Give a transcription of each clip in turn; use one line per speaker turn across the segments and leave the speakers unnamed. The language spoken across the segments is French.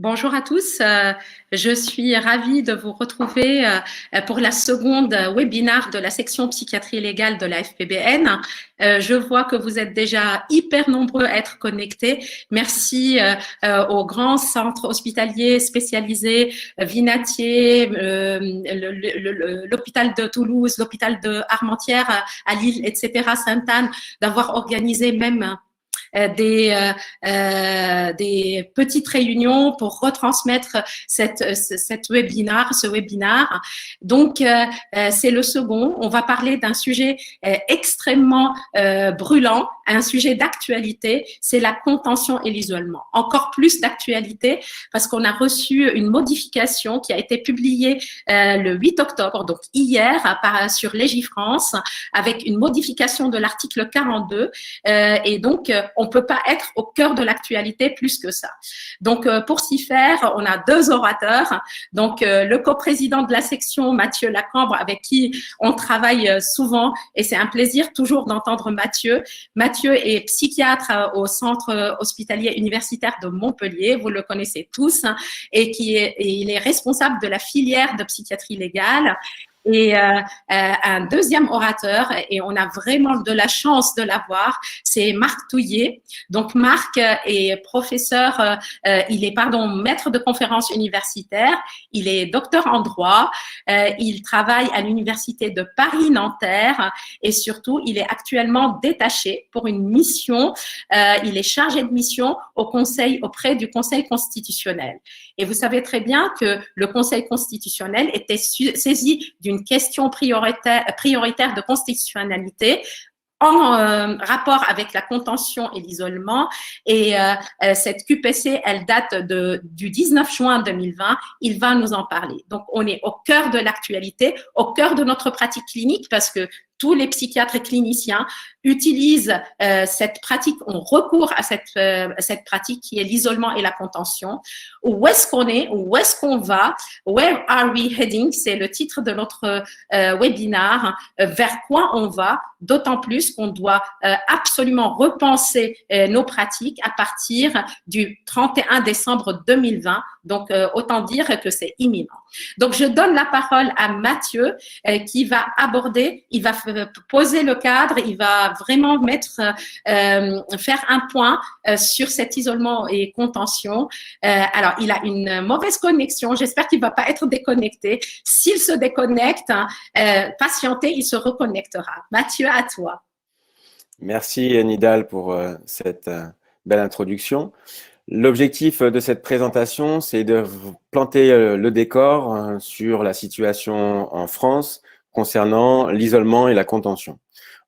Bonjour à tous, je suis ravie de vous retrouver pour la seconde webinaire de la section psychiatrie légale de la FPBN. Je vois que vous êtes déjà hyper nombreux à être connectés. Merci au grand centre hospitalier spécialisé Vinatier, l'hôpital de Toulouse, l'hôpital de Armentières à Lille, etc., Sainte-Anne, d'avoir organisé même des petites réunions pour retransmettre ce webinaire. Donc, c'est le second. On va parler d'un sujet extrêmement brûlant, un sujet d'actualité, c'est la contention et l'isolement. Encore plus d'actualité parce qu'on a reçu une modification qui a été publiée le 8 octobre, donc hier, sur Légifrance, avec une modification de l'article 42. Et donc, on peut pas être au cœur de l'actualité plus que ça. Donc, pour s'y faire, on a deux orateurs. Donc, le coprésident de la section, Mathieu Lacambre, avec qui on travaille souvent, et c'est un plaisir toujours d'entendre Mathieu. Mathieu est psychiatre au centre hospitalier universitaire de Montpellier, vous le connaissez tous, et il est responsable de la filière de psychiatrie légale. Et un deuxième orateur, et on a vraiment de la chance de l'avoir, c'est Marc Touillet. Donc Marc est professeur, il est maître de conférences universitaires, il est docteur en droit, il travaille à l'université de Paris-Nanterre et surtout il est actuellement détaché pour une mission, il est chargé de mission auprès du Conseil constitutionnel. Et vous savez très bien que le Conseil constitutionnel était saisi d'une question prioritaire de constitutionnalité en rapport avec la contention et l'isolement. Et cette QPC, elle date du 19 juin 2020. Il va nous en parler. Donc, on est au cœur de l'actualité, au cœur de notre pratique clinique, parce que tous les psychiatres et cliniciens utilisent cette pratique, ont recours à cette pratique qui est l'isolement et la contention. Où est-ce qu'on est? Où est-ce qu'on va? Where are we heading? C'est le titre de notre webinaire. Vers quoi on va? D'autant plus qu'on doit absolument repenser nos pratiques à partir du 31 décembre 2020. Donc, autant dire que c'est imminent. Donc, je donne la parole à Mathieu qui va aborder, il va poser le cadre, il va vraiment faire un point sur cet isolement et contention. Alors, il a une mauvaise connexion. J'espère qu'il ne va pas être déconnecté. S'il se déconnecte, patientez, il se reconnectera. Mathieu, à toi.
Merci Nidal pour cette belle introduction. L'objectif de cette présentation, c'est de planter le décor sur la situation en France concernant l'isolement et la contention,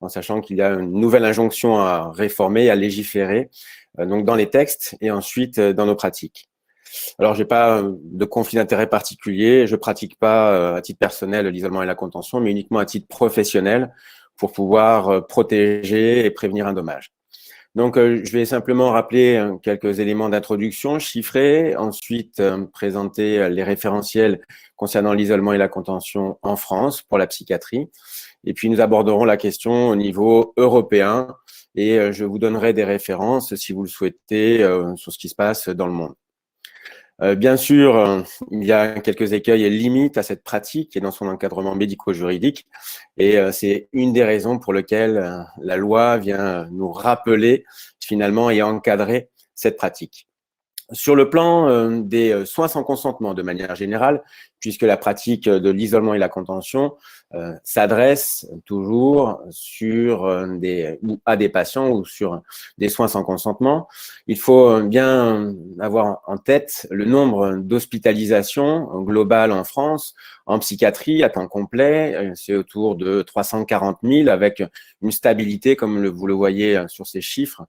en sachant qu'il y a une nouvelle injonction à réformer, à légiférer, donc dans les textes et ensuite dans nos pratiques. Alors, j'ai pas de conflit d'intérêt particulier, je pratique pas à titre personnel l'isolement et la contention, mais uniquement à titre professionnel pour pouvoir protéger et prévenir un dommage. Donc, je vais simplement rappeler quelques éléments d'introduction chiffrés, ensuite présenter les référentiels concernant l'isolement et la contention en France pour la psychiatrie. Et puis, nous aborderons la question au niveau européen et je vous donnerai des références, si vous le souhaitez, sur ce qui se passe dans le monde. Bien sûr, il y a quelques écueils et limites à cette pratique et dans son encadrement médico-juridique. Et c'est une des raisons pour lesquelles la loi vient nous rappeler finalement et encadrer cette pratique. Sur le plan des soins sans consentement de manière générale, puisque la pratique de l'isolement et la contention s'adresse toujours à des patients ou sur des soins sans consentement, il faut bien avoir en tête le nombre d'hospitalisations globales en France en psychiatrie à temps complet. C'est autour de 340 000 avec une stabilité, comme vous le voyez sur ces chiffres,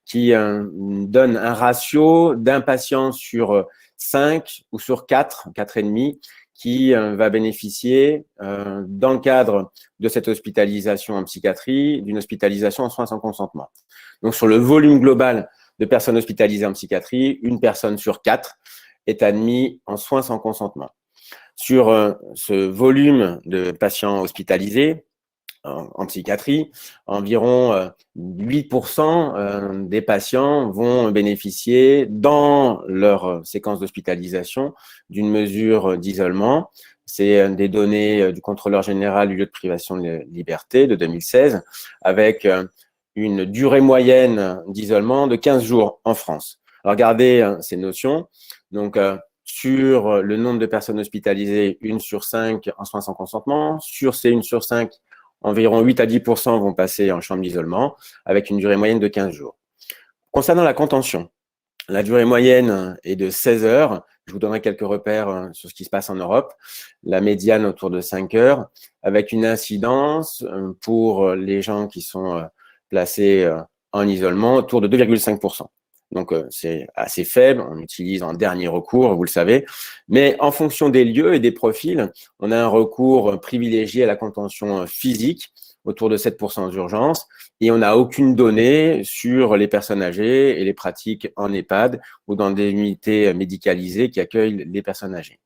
qui donne un ratio d'un patient sur 5 ou sur 4, 4,5, qui va bénéficier, dans le cadre de cette hospitalisation en psychiatrie, d'une hospitalisation en soins sans consentement. Donc, sur le volume global de personnes hospitalisées en psychiatrie, une personne sur 4 est admise en soins sans consentement. Sur ce volume de patients hospitalisés, en psychiatrie, environ 8% des patients vont bénéficier dans leur séquence d'hospitalisation d'une mesure d'isolement. C'est des données du contrôleur général du lieu de privation de liberté de 2016, avec une durée moyenne d'isolement de 15 jours en France. Alors, regardez ces notions. Donc, sur le nombre de personnes hospitalisées, 1 sur 5 en soins sans consentement. Sur ces 1 sur 5, environ 8 à 10% vont passer en chambre d'isolement avec une durée moyenne de 15 jours. Concernant la contention, la durée moyenne est de 16 heures. Je vous donnerai quelques repères sur ce qui se passe en Europe. La médiane autour de 5 heures, avec une incidence pour les gens qui sont placés en isolement autour de 2,5%. Donc, c'est assez faible, on utilise en dernier recours, vous le savez. Mais en fonction des lieux et des profils, on a un recours privilégié à la contention physique, autour de 7% d'urgence, et on n'a aucune donnée sur les personnes âgées et les pratiques en EHPAD ou dans des unités médicalisées qui accueillent les personnes âgées.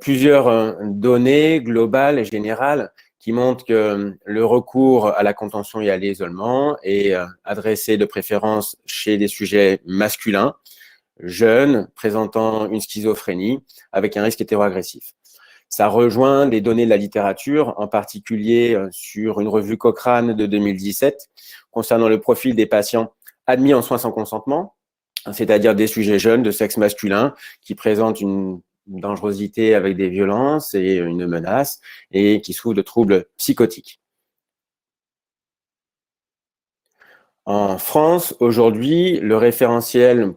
Plusieurs données globales et générales qui montrent que le recours à la contention et à l'isolement est adressé de préférence chez des sujets masculins, jeunes, présentant une schizophrénie, avec un risque hétéroagressif. Ça rejoint des données de la littérature, en particulier sur une revue Cochrane de 2017, concernant le profil des patients admis en soins sans consentement, c'est-à-dire des sujets jeunes de sexe masculin qui présentent une dangerosité avec des violences et une menace et qui souffrent de troubles psychotiques. En France, aujourd'hui, le référentiel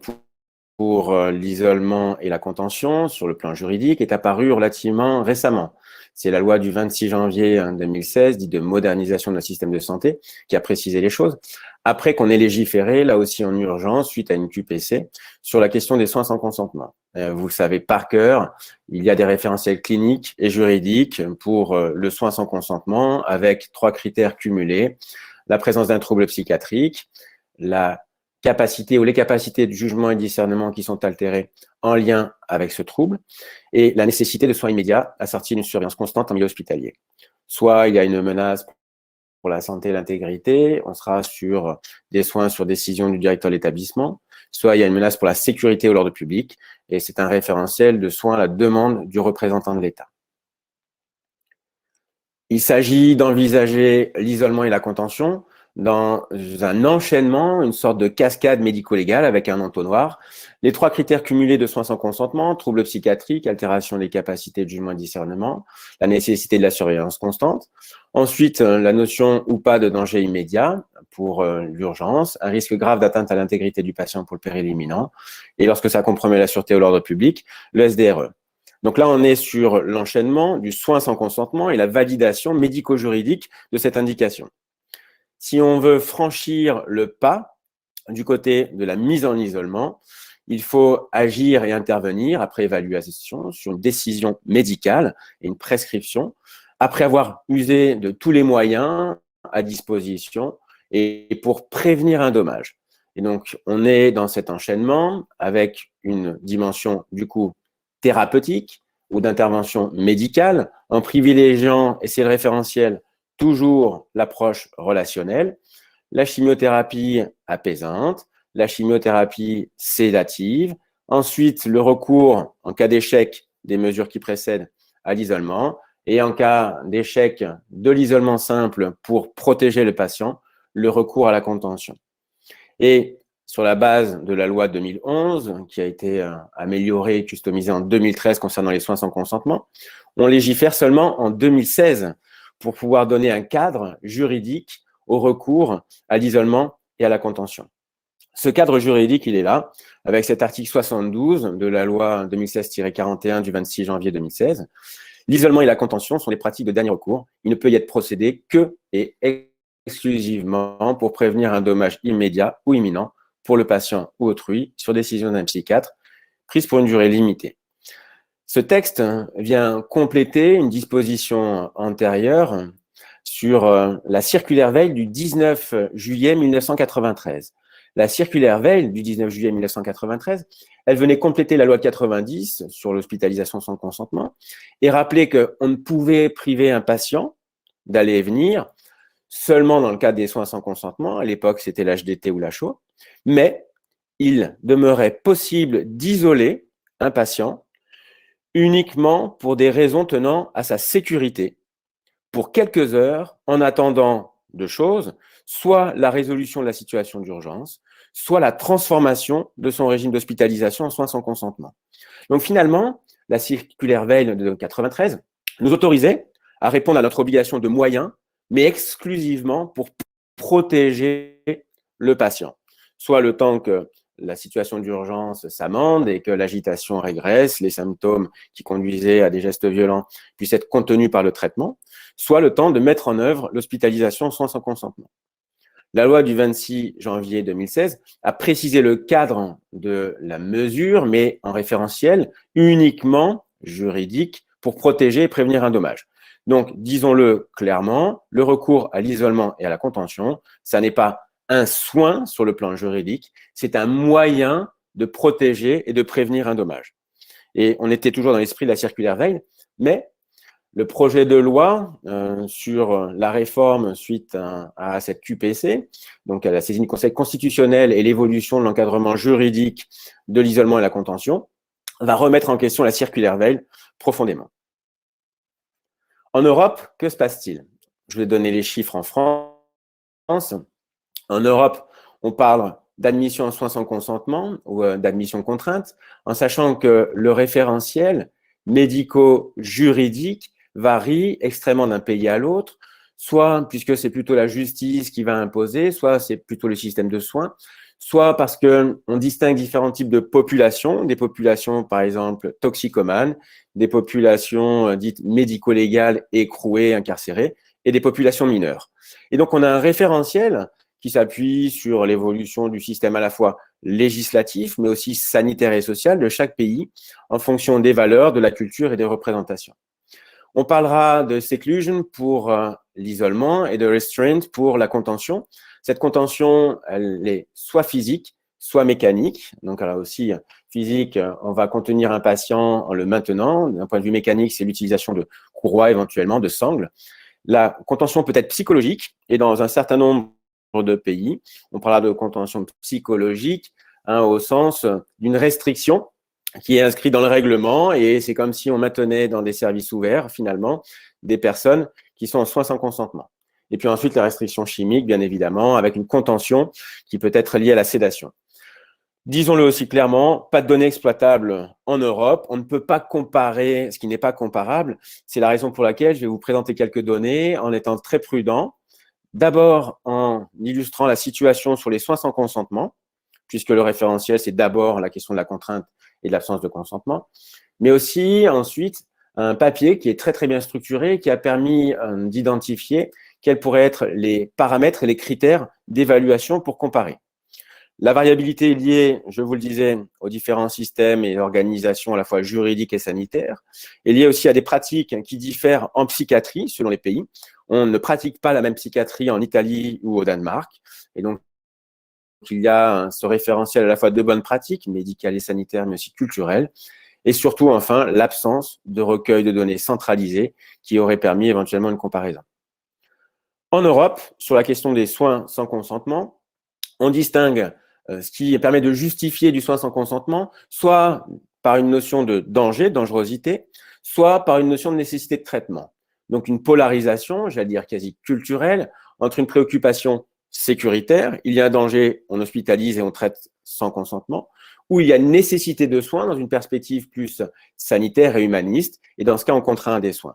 pour l'isolement et la contention sur le plan juridique est apparu relativement récemment. C'est la loi du 26 janvier 2016, dite de modernisation de notre système de santé, qui a précisé les choses. Après qu'on ait légiféré, là aussi en urgence, suite à une QPC, sur la question des soins sans consentement. Vous le savez par cœur, il y a des référentiels cliniques et juridiques pour le soin sans consentement, avec 3 critères cumulés: la présence d'un trouble psychiatrique, la capacité ou les capacités de jugement et de discernement qui sont altérées en lien avec ce trouble, et la nécessité de soins immédiats assortis d'une surveillance constante en milieu hospitalier. Soit il y a une menace pour la santé et l'intégrité, on sera sur des soins sur décision du directeur de l'établissement, soit il y a une menace pour la sécurité ou l'ordre public, et c'est un référentiel de soins à la demande du représentant de l'État. Il s'agit d'envisager l'isolement et la contention dans un enchaînement, une sorte de cascade médico-légale avec un entonnoir. Les 3 critères cumulés de soins sans consentement: troubles psychiatriques, altération des capacités de jugement et de discernement, la nécessité de la surveillance constante. Ensuite, la notion ou pas de danger immédiat pour l'urgence, un risque grave d'atteinte à l'intégrité du patient pour le péril imminent, et lorsque ça compromet la sûreté ou l'ordre public, le SDRE. Donc là, on est sur l'enchaînement du soin sans consentement et la validation médico-juridique de cette indication. Si on veut franchir le pas du côté de la mise en isolement, il faut agir et intervenir après évaluation sur une décision médicale et une prescription, après avoir usé de tous les moyens à disposition et pour prévenir un dommage. Et donc, on est dans cet enchaînement avec une dimension du coup thérapeutique ou d'intervention médicale, en privilégiant, et c'est le référentiel, toujours l'approche relationnelle, la chimiothérapie apaisante, la chimiothérapie sédative, ensuite le recours, en cas d'échec des mesures qui précèdent, à l'isolement, et en cas d'échec de l'isolement simple pour protéger le patient, le recours à la contention. Et sur la base de la loi 2011, qui a été améliorée et customisée en 2013 concernant les soins sans consentement, on légifère seulement en 2016 pour pouvoir donner un cadre juridique au recours à l'isolement et à la contention. Ce cadre juridique, il est là, avec cet article 72 de la loi 2016-41 du 26 janvier 2016. L'isolement et la contention sont des pratiques de dernier recours. Il ne peut y être procédé que et exclusivement pour prévenir un dommage immédiat ou imminent pour le patient ou autrui sur décision d'un psychiatre, prise pour une durée limitée. Ce texte vient compléter une disposition antérieure sur la circulaire Veil du 19 juillet 1993. La circulaire Veil du 19 juillet 1993, elle venait compléter la loi 90 sur l'hospitalisation sans consentement et rappeler qu'on ne pouvait priver un patient d'aller et venir, seulement dans le cadre des soins sans consentement. À l'époque, c'était l'HDT ou la chaux, mais il demeurait possible d'isoler un patient uniquement pour des raisons tenant à sa sécurité, pour quelques heures, en attendant deux choses, soit la résolution de la situation d'urgence, soit la transformation de son régime d'hospitalisation en soins sans consentement. Donc finalement, la circulaire Veil de 1993 nous autorisait à répondre à notre obligation de moyens, mais exclusivement pour protéger le patient, soit le temps que la situation d'urgence s'amende et que l'agitation régresse, les symptômes qui conduisaient à des gestes violents puissent être contenus par le traitement, soit le temps de mettre en œuvre l'hospitalisation sans consentement. La loi du 26 janvier 2016 a précisé le cadre de la mesure, mais en référentiel uniquement juridique pour protéger et prévenir un dommage. Donc, disons-le clairement, le recours à l'isolement et à la contention, ça n'est pas un soin sur le plan juridique, c'est un moyen de protéger et de prévenir un dommage. Et on était toujours dans l'esprit de la circulaire Veil, mais le projet de loi sur la réforme suite à cette QPC, donc à la saisine du Conseil constitutionnel et l'évolution de l'encadrement juridique de l'isolement et la contention, va remettre en question la circulaire Veil profondément. En Europe, que se passe-t-il? Je vais donner les chiffres en France. En Europe, on parle d'admission en soins sans consentement ou d'admission contrainte, en sachant que le référentiel médico-juridique varie extrêmement d'un pays à l'autre, soit puisque c'est plutôt la justice qui va imposer, soit c'est plutôt le système de soins, soit parce qu'on distingue différents types de populations, des populations par exemple toxicomanes, des populations dites médico-légales, écrouées, incarcérées, et des populations mineures. Et donc on a un référentiel qui s'appuie sur l'évolution du système à la fois législatif, mais aussi sanitaire et social de chaque pays, en fonction des valeurs, de la culture et des représentations. On parlera de seclusion pour l'isolement et de restraint pour la contention. Cette contention, elle est soit physique, soit mécanique. Donc là aussi, physique, on va contenir un patient en le maintenant. D'un point de vue mécanique, c'est l'utilisation de courroies, éventuellement de sangles. La contention peut être psychologique et dans un certain nombre de pays, on parlera de contention psychologique au sens d'une restriction qui est inscrit dans le règlement et c'est comme si on maintenait dans des services ouverts, finalement, des personnes qui sont en soins sans consentement. Et puis ensuite, les restrictions chimiques, bien évidemment, avec une contention qui peut être liée à la sédation. Disons-le aussi clairement, pas de données exploitables en Europe. On ne peut pas comparer ce qui n'est pas comparable. C'est la raison pour laquelle je vais vous présenter quelques données en étant très prudent. D'abord, en illustrant la situation sur les soins sans consentement, puisque le référentiel, c'est d'abord la question de la contrainte et de l'absence de consentement, mais aussi ensuite un papier qui est très très bien structuré, qui a permis d'identifier quels pourraient être les paramètres et les critères d'évaluation pour comparer. La variabilité est liée, je vous le disais, aux différents systèmes et organisations à la fois juridiques et sanitaires, est liée aussi à des pratiques qui diffèrent en psychiatrie selon les pays. On ne pratique pas la même psychiatrie en Italie ou au Danemark, et donc il y a ce référentiel à la fois de bonnes pratiques, médicales et sanitaires, mais aussi culturelles, et surtout, enfin, l'absence de recueil de données centralisées qui aurait permis éventuellement une comparaison. En Europe, sur la question des soins sans consentement, on distingue ce qui permet de justifier du soin sans consentement, soit par une notion de danger, dangerosité, soit par une notion de nécessité de traitement. Donc une polarisation, j'allais dire quasi culturelle, entre une préoccupation sécuritaire, il y a un danger, on hospitalise et on traite sans consentement, ou il y a une nécessité de soins dans une perspective plus sanitaire et humaniste, et dans ce cas, on contraint des soins.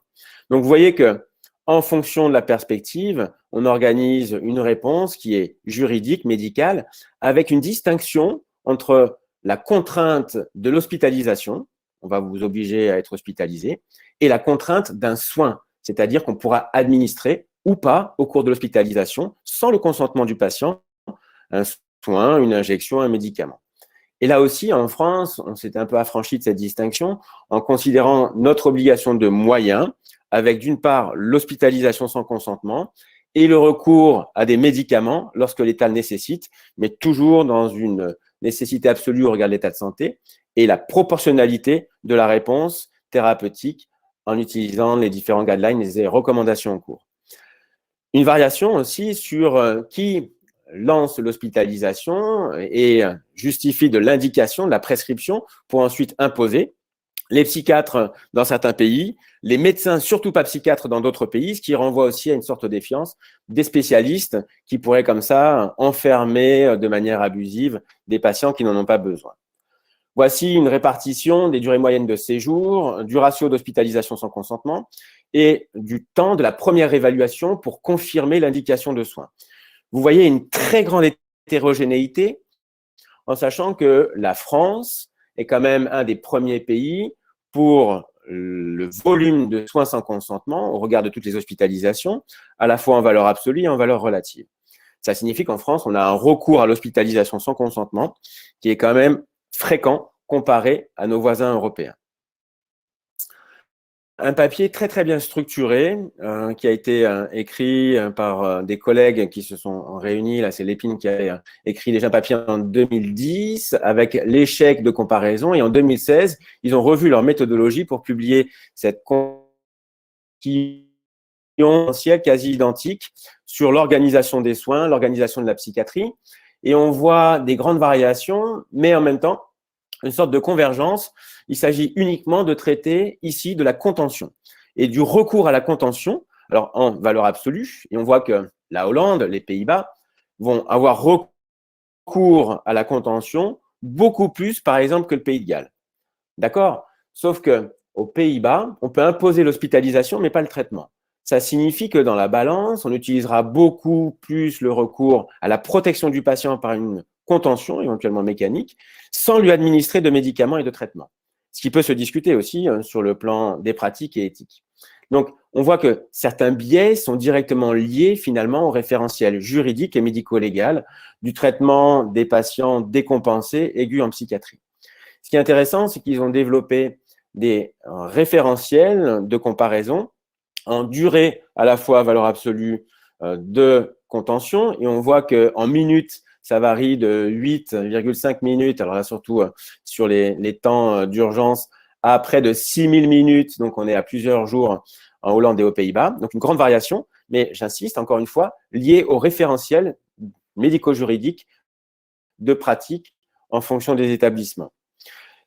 Donc vous voyez que en fonction de la perspective, on organise une réponse qui est juridique, médicale, avec une distinction entre la contrainte de l'hospitalisation, on va vous obliger à être hospitalisé, et la contrainte d'un soin, c'est-à-dire qu'on pourra administrer ou pas au cours de l'hospitalisation, sans le consentement du patient, un soin, une injection, un médicament. Et là aussi, en France, on s'est un peu affranchi de cette distinction en considérant notre obligation de moyens avec d'une part l'hospitalisation sans consentement et le recours à des médicaments lorsque l'état le nécessite, mais toujours dans une nécessité absolue au regard de l'état de santé, et la proportionnalité de la réponse thérapeutique en utilisant les différents guidelines et les recommandations en cours. Une variation aussi sur qui lance l'hospitalisation et justifie de l'indication, de la prescription, pour ensuite imposer. Les psychiatres dans certains pays, les médecins, surtout pas psychiatres dans d'autres pays, ce qui renvoie aussi à une sorte de défiance des spécialistes qui pourraient comme ça enfermer de manière abusive des patients qui n'en ont pas besoin. Voici une répartition des durées moyennes de séjour, du ratio d'hospitalisation sans consentement et du temps de la première évaluation pour confirmer l'indication de soins. Vous voyez une très grande hétérogénéité en sachant que la France est quand même un des premiers pays pour le volume de soins sans consentement au regard de toutes les hospitalisations, à la fois en valeur absolue et en valeur relative. Ça signifie qu'en France, on a un recours à l'hospitalisation sans consentement qui est quand même fréquent comparé à nos voisins européens. Un papier très très bien structuré qui a été écrit par des collègues qui se sont réunis. Là, c'est Lépine qui a écrit déjà un papier en 2010 avec l'échec de comparaison. Et en 2016, ils ont revu leur méthodologie pour publier cette quasi identique sur l'organisation des soins, l'organisation de la psychiatrie. Et on voit des grandes variations, mais en même temps, une sorte de convergence. Il s'agit uniquement de traiter ici de la contention et du recours à la contention, alors en valeur absolue. Et on voit que la Hollande, les Pays-Bas vont avoir recours à la contention beaucoup plus, par exemple, que le Pays de Galles. D'accord? Sauf qu'aux Pays-Bas, on peut imposer l'hospitalisation, mais pas le traitement. Ça signifie que dans la balance, on utilisera beaucoup plus le recours à la protection du patient par une contention, éventuellement mécanique, sans lui administrer de médicaments et de traitements. Ce qui peut se discuter aussi sur le plan des pratiques et éthiques. Donc, on voit que certains biais sont directement liés finalement au référentiel juridique et médico-légal du traitement des patients décompensés aigus en psychiatrie. Ce qui est intéressant, c'est qu'ils ont développé des référentiels de comparaison en durée à la fois valeur absolue de contention, et on voit qu'en minutes, ça varie de 8,5 minutes, alors là surtout sur les temps d'urgence, à près de 6000 minutes, donc on est à plusieurs jours en Hollande et aux Pays-Bas, donc une grande variation, mais j'insiste encore une fois, liée au référentiel médico-juridique de pratique en fonction des établissements.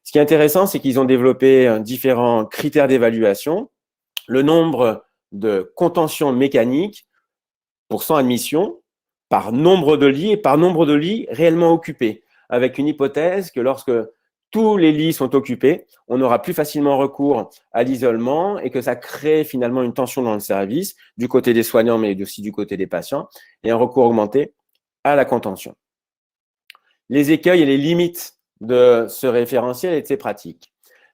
Ce qui est intéressant, c'est qu'ils ont développé différents critères d'évaluation, le nombre de contentions mécaniques pour 100 admissions, par nombre de lits et par nombre de lits réellement occupés, avec une hypothèse que lorsque tous les lits sont occupés, on aura plus facilement recours à l'isolement et que ça crée finalement une tension dans le service, du côté des soignants, mais aussi du côté des patients, et un recours augmenté à la contention. Les écueils et les limites de ce référentiel et de ces pratiques.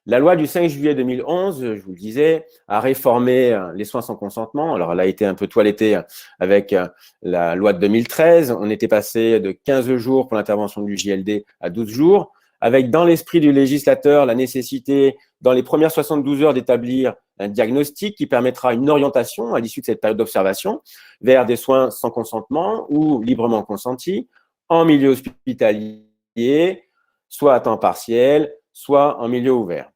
La loi du 5 juillet 2011, je vous le disais, a réformé les soins sans consentement. Alors, elle a été un peu toilettée avec la loi de 2013. On était passé de 15 jours pour l'intervention du JLD à 12 jours, avec dans l'esprit du législateur la nécessité, dans les premières 72 heures, d'établir un diagnostic qui permettra une orientation à l'issue de cette période d'observation vers des soins sans consentement ou librement consentis en milieu hospitalier, soit à temps partiel, soit en milieu ouvert.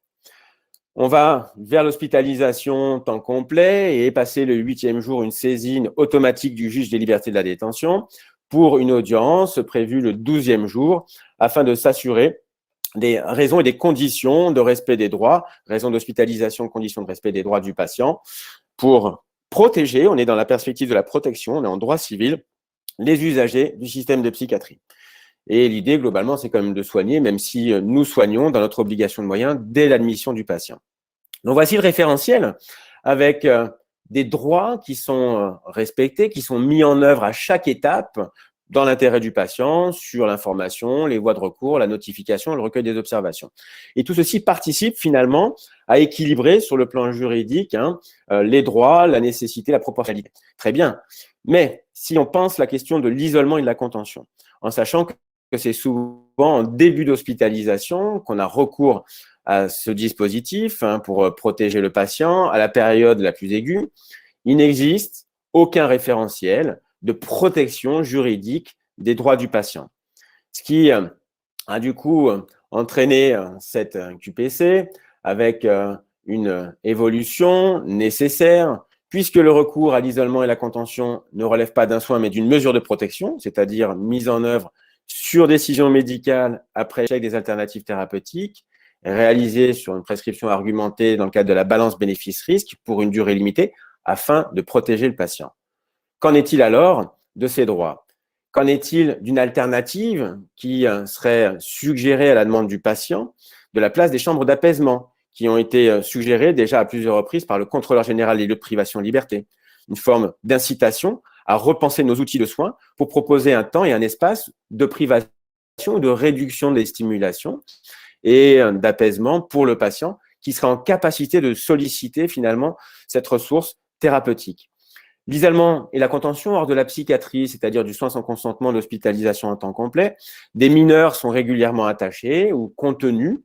On va vers l'hospitalisation temps complet et passer le 8e jour une saisine automatique du juge des libertés de la détention pour une audience prévue le 12e jour afin de s'assurer des raisons et des conditions de respect des droits, raisons d'hospitalisation, conditions de respect des droits du patient, pour protéger, on est dans la perspective de la protection, on est en droit civil, les usagers du système de psychiatrie. Et l'idée, globalement, c'est quand même de soigner, même si nous soignons dans notre obligation de moyens dès l'admission du patient. Donc, voici le référentiel avec des droits qui sont respectés, qui sont mis en œuvre à chaque étape dans l'intérêt du patient, sur l'information, les voies de recours, la notification, le recueil des observations. Et tout ceci participe finalement à équilibrer sur le plan juridique les droits, la nécessité, la proportionnalité. Très bien. Mais si on pense la question de l'isolement et de la contention, en sachant que c'est souvent en début d'hospitalisation qu'on a recours à ce dispositif pour protéger le patient à la période la plus aiguë, il n'existe aucun référentiel de protection juridique des droits du patient. Ce qui a du coup entraîné cette QPC avec une évolution nécessaire puisque le recours à l'isolement et la contention ne relève pas d'un soin, mais d'une mesure de protection, c'est-à-dire mise en œuvre sur décision médicale après échec des alternatives thérapeutiques, réalisée sur une prescription argumentée dans le cadre de la balance bénéfice-risque pour une durée limitée, afin de protéger le patient. Qu'en est-il alors de ces droits? Qu'en est-il d'une alternative qui serait suggérée à la demande du patient de la place des chambres d'apaisement qui ont été suggérées déjà à plusieurs reprises par le contrôleur général des lieux de privation de liberté? Une forme d'incitation à repenser nos outils de soins pour proposer un temps et un espace de privation ou de réduction des stimulations et d'apaisement pour le patient qui sera en capacité de solliciter finalement cette ressource thérapeutique. L'isolement et la contention hors de la psychiatrie, c'est-à-dire du soin sans consentement d'hospitalisation en temps complet, des mineurs sont régulièrement attachés ou contenus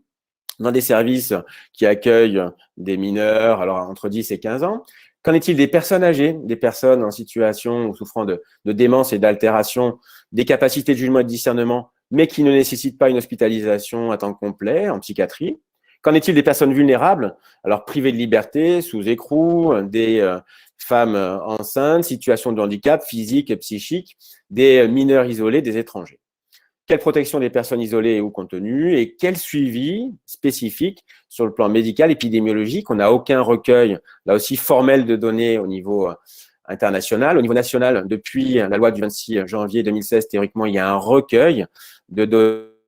dans des services qui accueillent des mineurs, alors entre 10 et 15 ans. Qu'en est-il des personnes âgées, des personnes en situation ou souffrant de démence et d'altération des capacités de jugement et de discernement, mais qui ne nécessitent pas une hospitalisation à temps complet en psychiatrie? Qu'en est-il des personnes vulnérables, alors privées de liberté, sous écrou, des femmes enceintes, situation de handicap physique et psychique, des mineurs isolés, des étrangers? Quelle protection des personnes isolées ou contenues et quel suivi spécifique sur le plan médical, épidémiologique? On n'a aucun recueil, là aussi formel, de données au niveau international. Au niveau national, depuis la loi du 26 janvier 2016, théoriquement, il y a un recueil de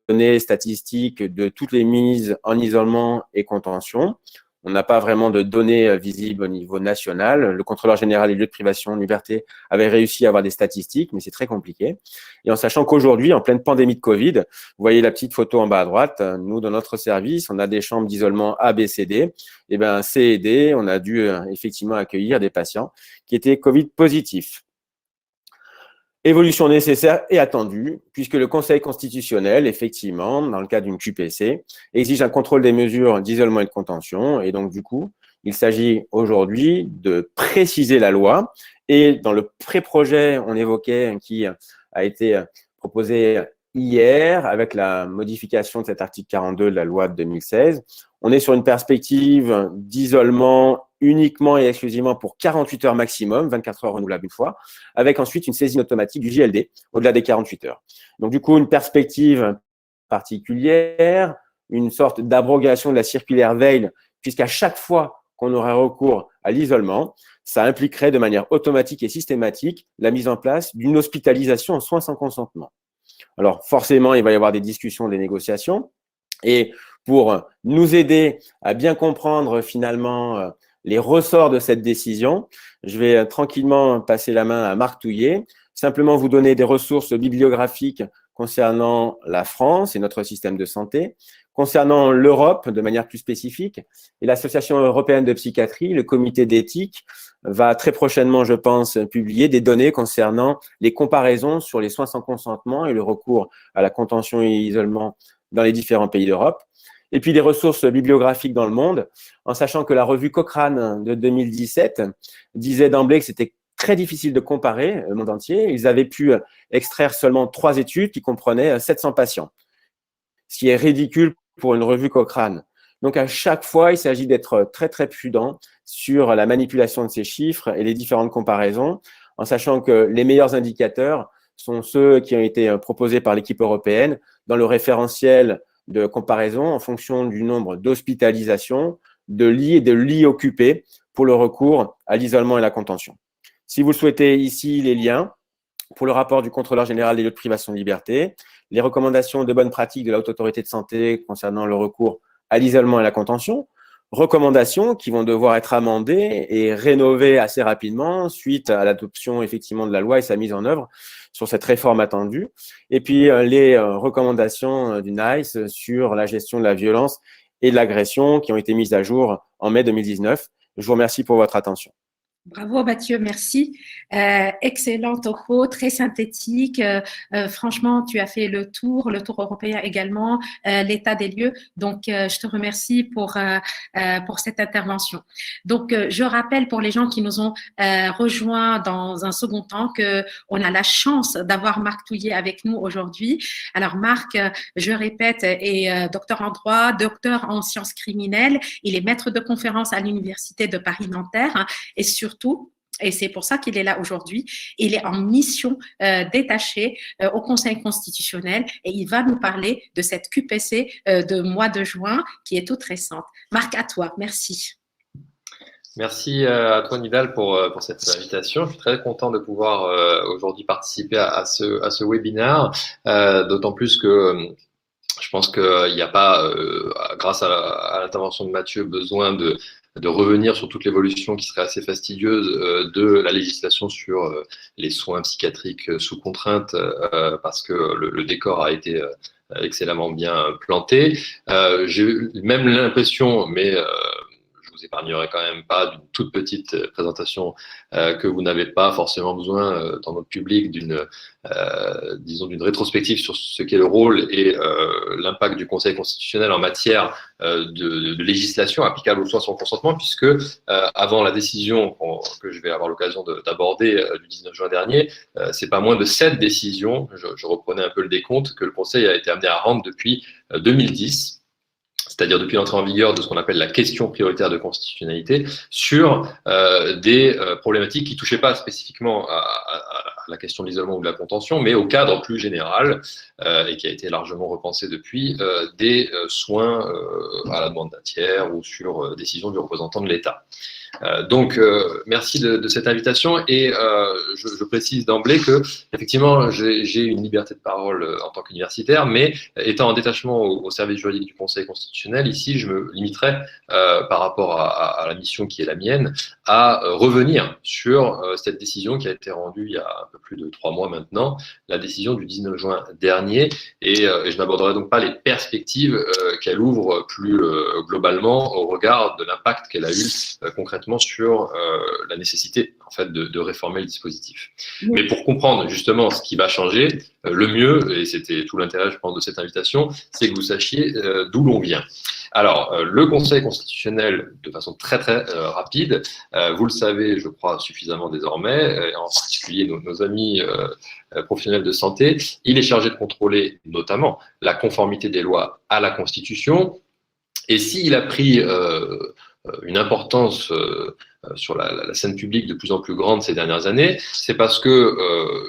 données statistiques de toutes les mises en isolement et contention. On n'a pas vraiment de données visibles au niveau national. Le contrôleur général des lieux de privation de liberté avait réussi à avoir des statistiques, mais c'est très compliqué. Et en sachant qu'aujourd'hui, en pleine pandémie de Covid, vous voyez la petite photo en bas à droite, nous, dans notre service, on a des chambres d'isolement A, B, C, D. Et bien, C et D, on a dû effectivement accueillir des patients qui étaient Covid positifs. Évolution nécessaire et attendue, puisque le Conseil constitutionnel, effectivement, dans le cadre d'une QPC, exige un contrôle des mesures d'isolement et de contention. Et donc, du coup, il s'agit aujourd'hui de préciser la loi. Et dans le pré-projet, on évoquait, qui a été proposé hier, avec la modification de cet article 42 de la loi de 2016, on est sur une perspective d'isolement uniquement et exclusivement pour 48 heures maximum, 24 heures renouvelables une fois, avec ensuite une saisine automatique du JLD au-delà des 48 heures. Donc, du coup, une perspective particulière, une sorte d'abrogation de la circulaire Veil, puisqu'à chaque fois qu'on aurait recours à l'isolement, ça impliquerait de manière automatique et systématique la mise en place d'une hospitalisation en soins sans consentement. Alors, forcément, il va y avoir des discussions, des négociations. Et pour nous aider à bien comprendre finalement les ressorts de cette décision, je vais tranquillement passer la main à Marc Touillet, simplement vous donner des ressources bibliographiques concernant la France et notre système de santé, concernant l'Europe de manière plus spécifique, et l'Association européenne de psychiatrie, le comité d'éthique, va très prochainement, je pense, publier des données concernant les comparaisons sur les soins sans consentement et le recours à la contention et isolement dans les différents pays d'Europe. Et puis des ressources bibliographiques dans le monde, en sachant que la revue Cochrane de 2017 disait d'emblée que c'était très difficile de comparer le monde entier. Ils avaient pu extraire seulement 3 études qui comprenaient 700 patients, ce qui est ridicule pour une revue Cochrane. Donc, à chaque fois, il s'agit d'être très, très prudent sur la manipulation de ces chiffres et les différentes comparaisons, en sachant que les meilleurs indicateurs sont ceux qui ont été proposés par l'équipe européenne dans le référentiel de comparaison en fonction du nombre d'hospitalisations, de lits et de lits occupés pour le recours à l'isolement et la contention. Si vous le souhaitez, ici, les liens pour le rapport du contrôleur général des lieux de privation de liberté, les recommandations de bonne pratique de la Haute Autorité de Santé concernant le recours à l'isolement et la contention, recommandations qui vont devoir être amendées et rénovées assez rapidement suite à l'adoption effectivement de la loi et sa mise en œuvre sur cette réforme attendue. Et puis les recommandations du NICE sur la gestion de la violence et de l'agression qui ont été mises à jour en mai 2019. Je vous remercie pour votre attention.
Bravo Mathieu, merci. Excellent topo, très synthétique. Franchement, tu as fait le tour européen également, l'état des lieux. Donc, je te remercie pour cette intervention. Donc, je rappelle pour les gens qui nous ont rejoints dans un second temps que on a la chance d'avoir Marc Touillet avec nous aujourd'hui. Alors, Marc, je répète, est docteur en droit, docteur en sciences criminelles. Il est maître de conférence à l'Université de Paris-Nanterre et surtout surtout, et c'est pour ça qu'il est là aujourd'hui, il est en mission détachée au Conseil constitutionnel et il va nous parler de cette QPC de mois de juin qui est toute récente. Marc, à toi, merci.
Merci à toi, Nidal, pour cette invitation. Je suis très content de pouvoir aujourd'hui participer à ce webinaire, d'autant plus que je pense qu'il n'y a pas, grâce à l'intervention de Mathieu, besoin de revenir sur toute l'évolution qui serait assez fastidieuse de la législation sur les soins psychiatriques sous contrainte, parce que le décor a été excellemment bien planté. J'ai même l'impression, mais je vous épargnerai quand même pas d'une toute petite présentation que vous n'avez pas forcément besoin dans notre public disons d'une rétrospective sur ce qu'est le rôle et l'impact du Conseil constitutionnel en matière de législation applicable aux soins sans consentement, puisque avant la décision que je vais avoir l'occasion d'aborder du 19 juin dernier, c'est pas moins de 7 décisions, je reprenais un peu le décompte, que le Conseil a été amené à rendre depuis 2010. C'est-à-dire depuis l'entrée en vigueur de ce qu'on appelle la question prioritaire de constitutionnalité, sur des problématiques qui ne touchaient pas spécifiquement à la question de l'isolement ou de la contention, mais au cadre plus général, et qui a été largement repensé depuis, des soins à la demande d'un tiers ou sur décision du représentant de l'État. Donc, merci de cette invitation et je précise d'emblée que effectivement j'ai une liberté de parole en tant qu'universitaire, mais étant en détachement au service juridique du Conseil constitutionnel, ici je me limiterai par rapport à la mission qui est la mienne à revenir sur cette décision qui a été rendue il y a un peu plus de 3 mois maintenant, la décision du 19 juin dernier, et je n'aborderai donc pas les perspectives qu'elle ouvre plus globalement au regard de l'impact qu'elle a eu concrètement sur la nécessité en fait de réformer le dispositif. Oui. Mais pour comprendre justement ce qui va changer, le mieux, et c'était tout l'intérêt je pense de cette invitation, c'est que vous sachiez d'où l'on vient. Alors, le Conseil constitutionnel, de façon très rapide, vous le savez, je crois suffisamment désormais, en particulier nos amis professionnels de santé, il est chargé de contrôler notamment la conformité des lois à la Constitution. Et s'il a pris une importance sur la scène publique de plus en plus grande ces dernières années, c'est parce que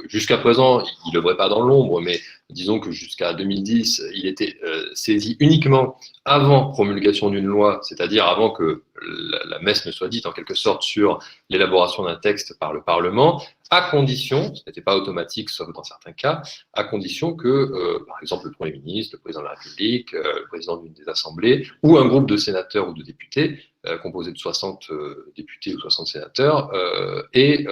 jusqu'à présent, il ne l'œuvrait pas dans l'ombre, mais disons que jusqu'à 2010, il était saisi uniquement avant promulgation d'une loi, c'est-à-dire avant que la messe ne soit dite en quelque sorte sur l'élaboration d'un texte par le Parlement, à condition, ce n'était pas automatique sauf dans certains cas, à condition que, par exemple, le Premier ministre, le Président de la République, le Président d'une des assemblées, ou un groupe de sénateurs ou de députés, composé de 60 députés ou 60 sénateurs, ait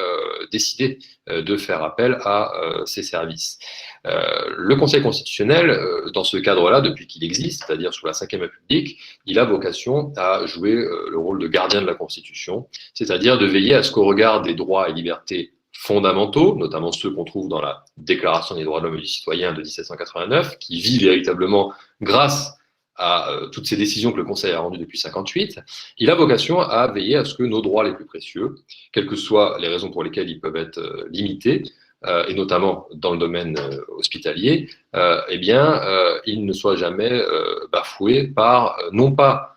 décidé de faire appel à ces services. Le Conseil constitutionnel, dans ce cadre-là, depuis qu'il existe, c'est-à-dire sous la Ve République, il a vocation à jouer le rôle de gardien de la Constitution, c'est-à-dire de veiller à ce qu'au regard des droits et libertés fondamentaux, notamment ceux qu'on trouve dans la Déclaration des droits de l'homme et du citoyen de 1789, qui vit véritablement grâce à toutes ces décisions que le Conseil a rendues depuis 1958, il a vocation à veiller à ce que nos droits les plus précieux, quelles que soient les raisons pour lesquelles ils peuvent être limités, et notamment dans le domaine hospitalier, ils ne soient jamais bafoués par, non pas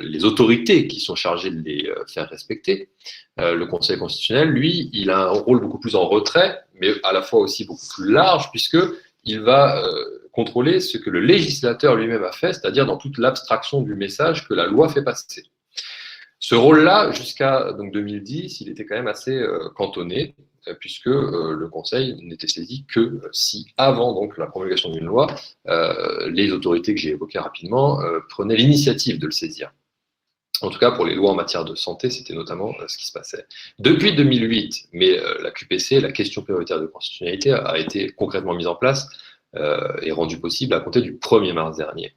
les autorités qui sont chargées de les faire respecter. Le Conseil constitutionnel, lui, il a un rôle beaucoup plus en retrait, mais à la fois aussi beaucoup plus large, puisqu'il va contrôler ce que le législateur lui-même a fait, c'est-à-dire dans toute l'abstraction du message que la loi fait passer. Ce rôle-là, jusqu'à 2010, il était quand même assez cantonné, puisque le Conseil n'était saisi que si, avant donc la promulgation d'une loi, les autorités que j'ai évoquées rapidement prenaient l'initiative de le saisir. En tout cas, pour les lois en matière de santé, c'était notamment ce qui se passait. Depuis 2008, mais la QPC, la question prioritaire de constitutionnalité, a été concrètement mise en place et rendue possible à compter du 1er mars dernier.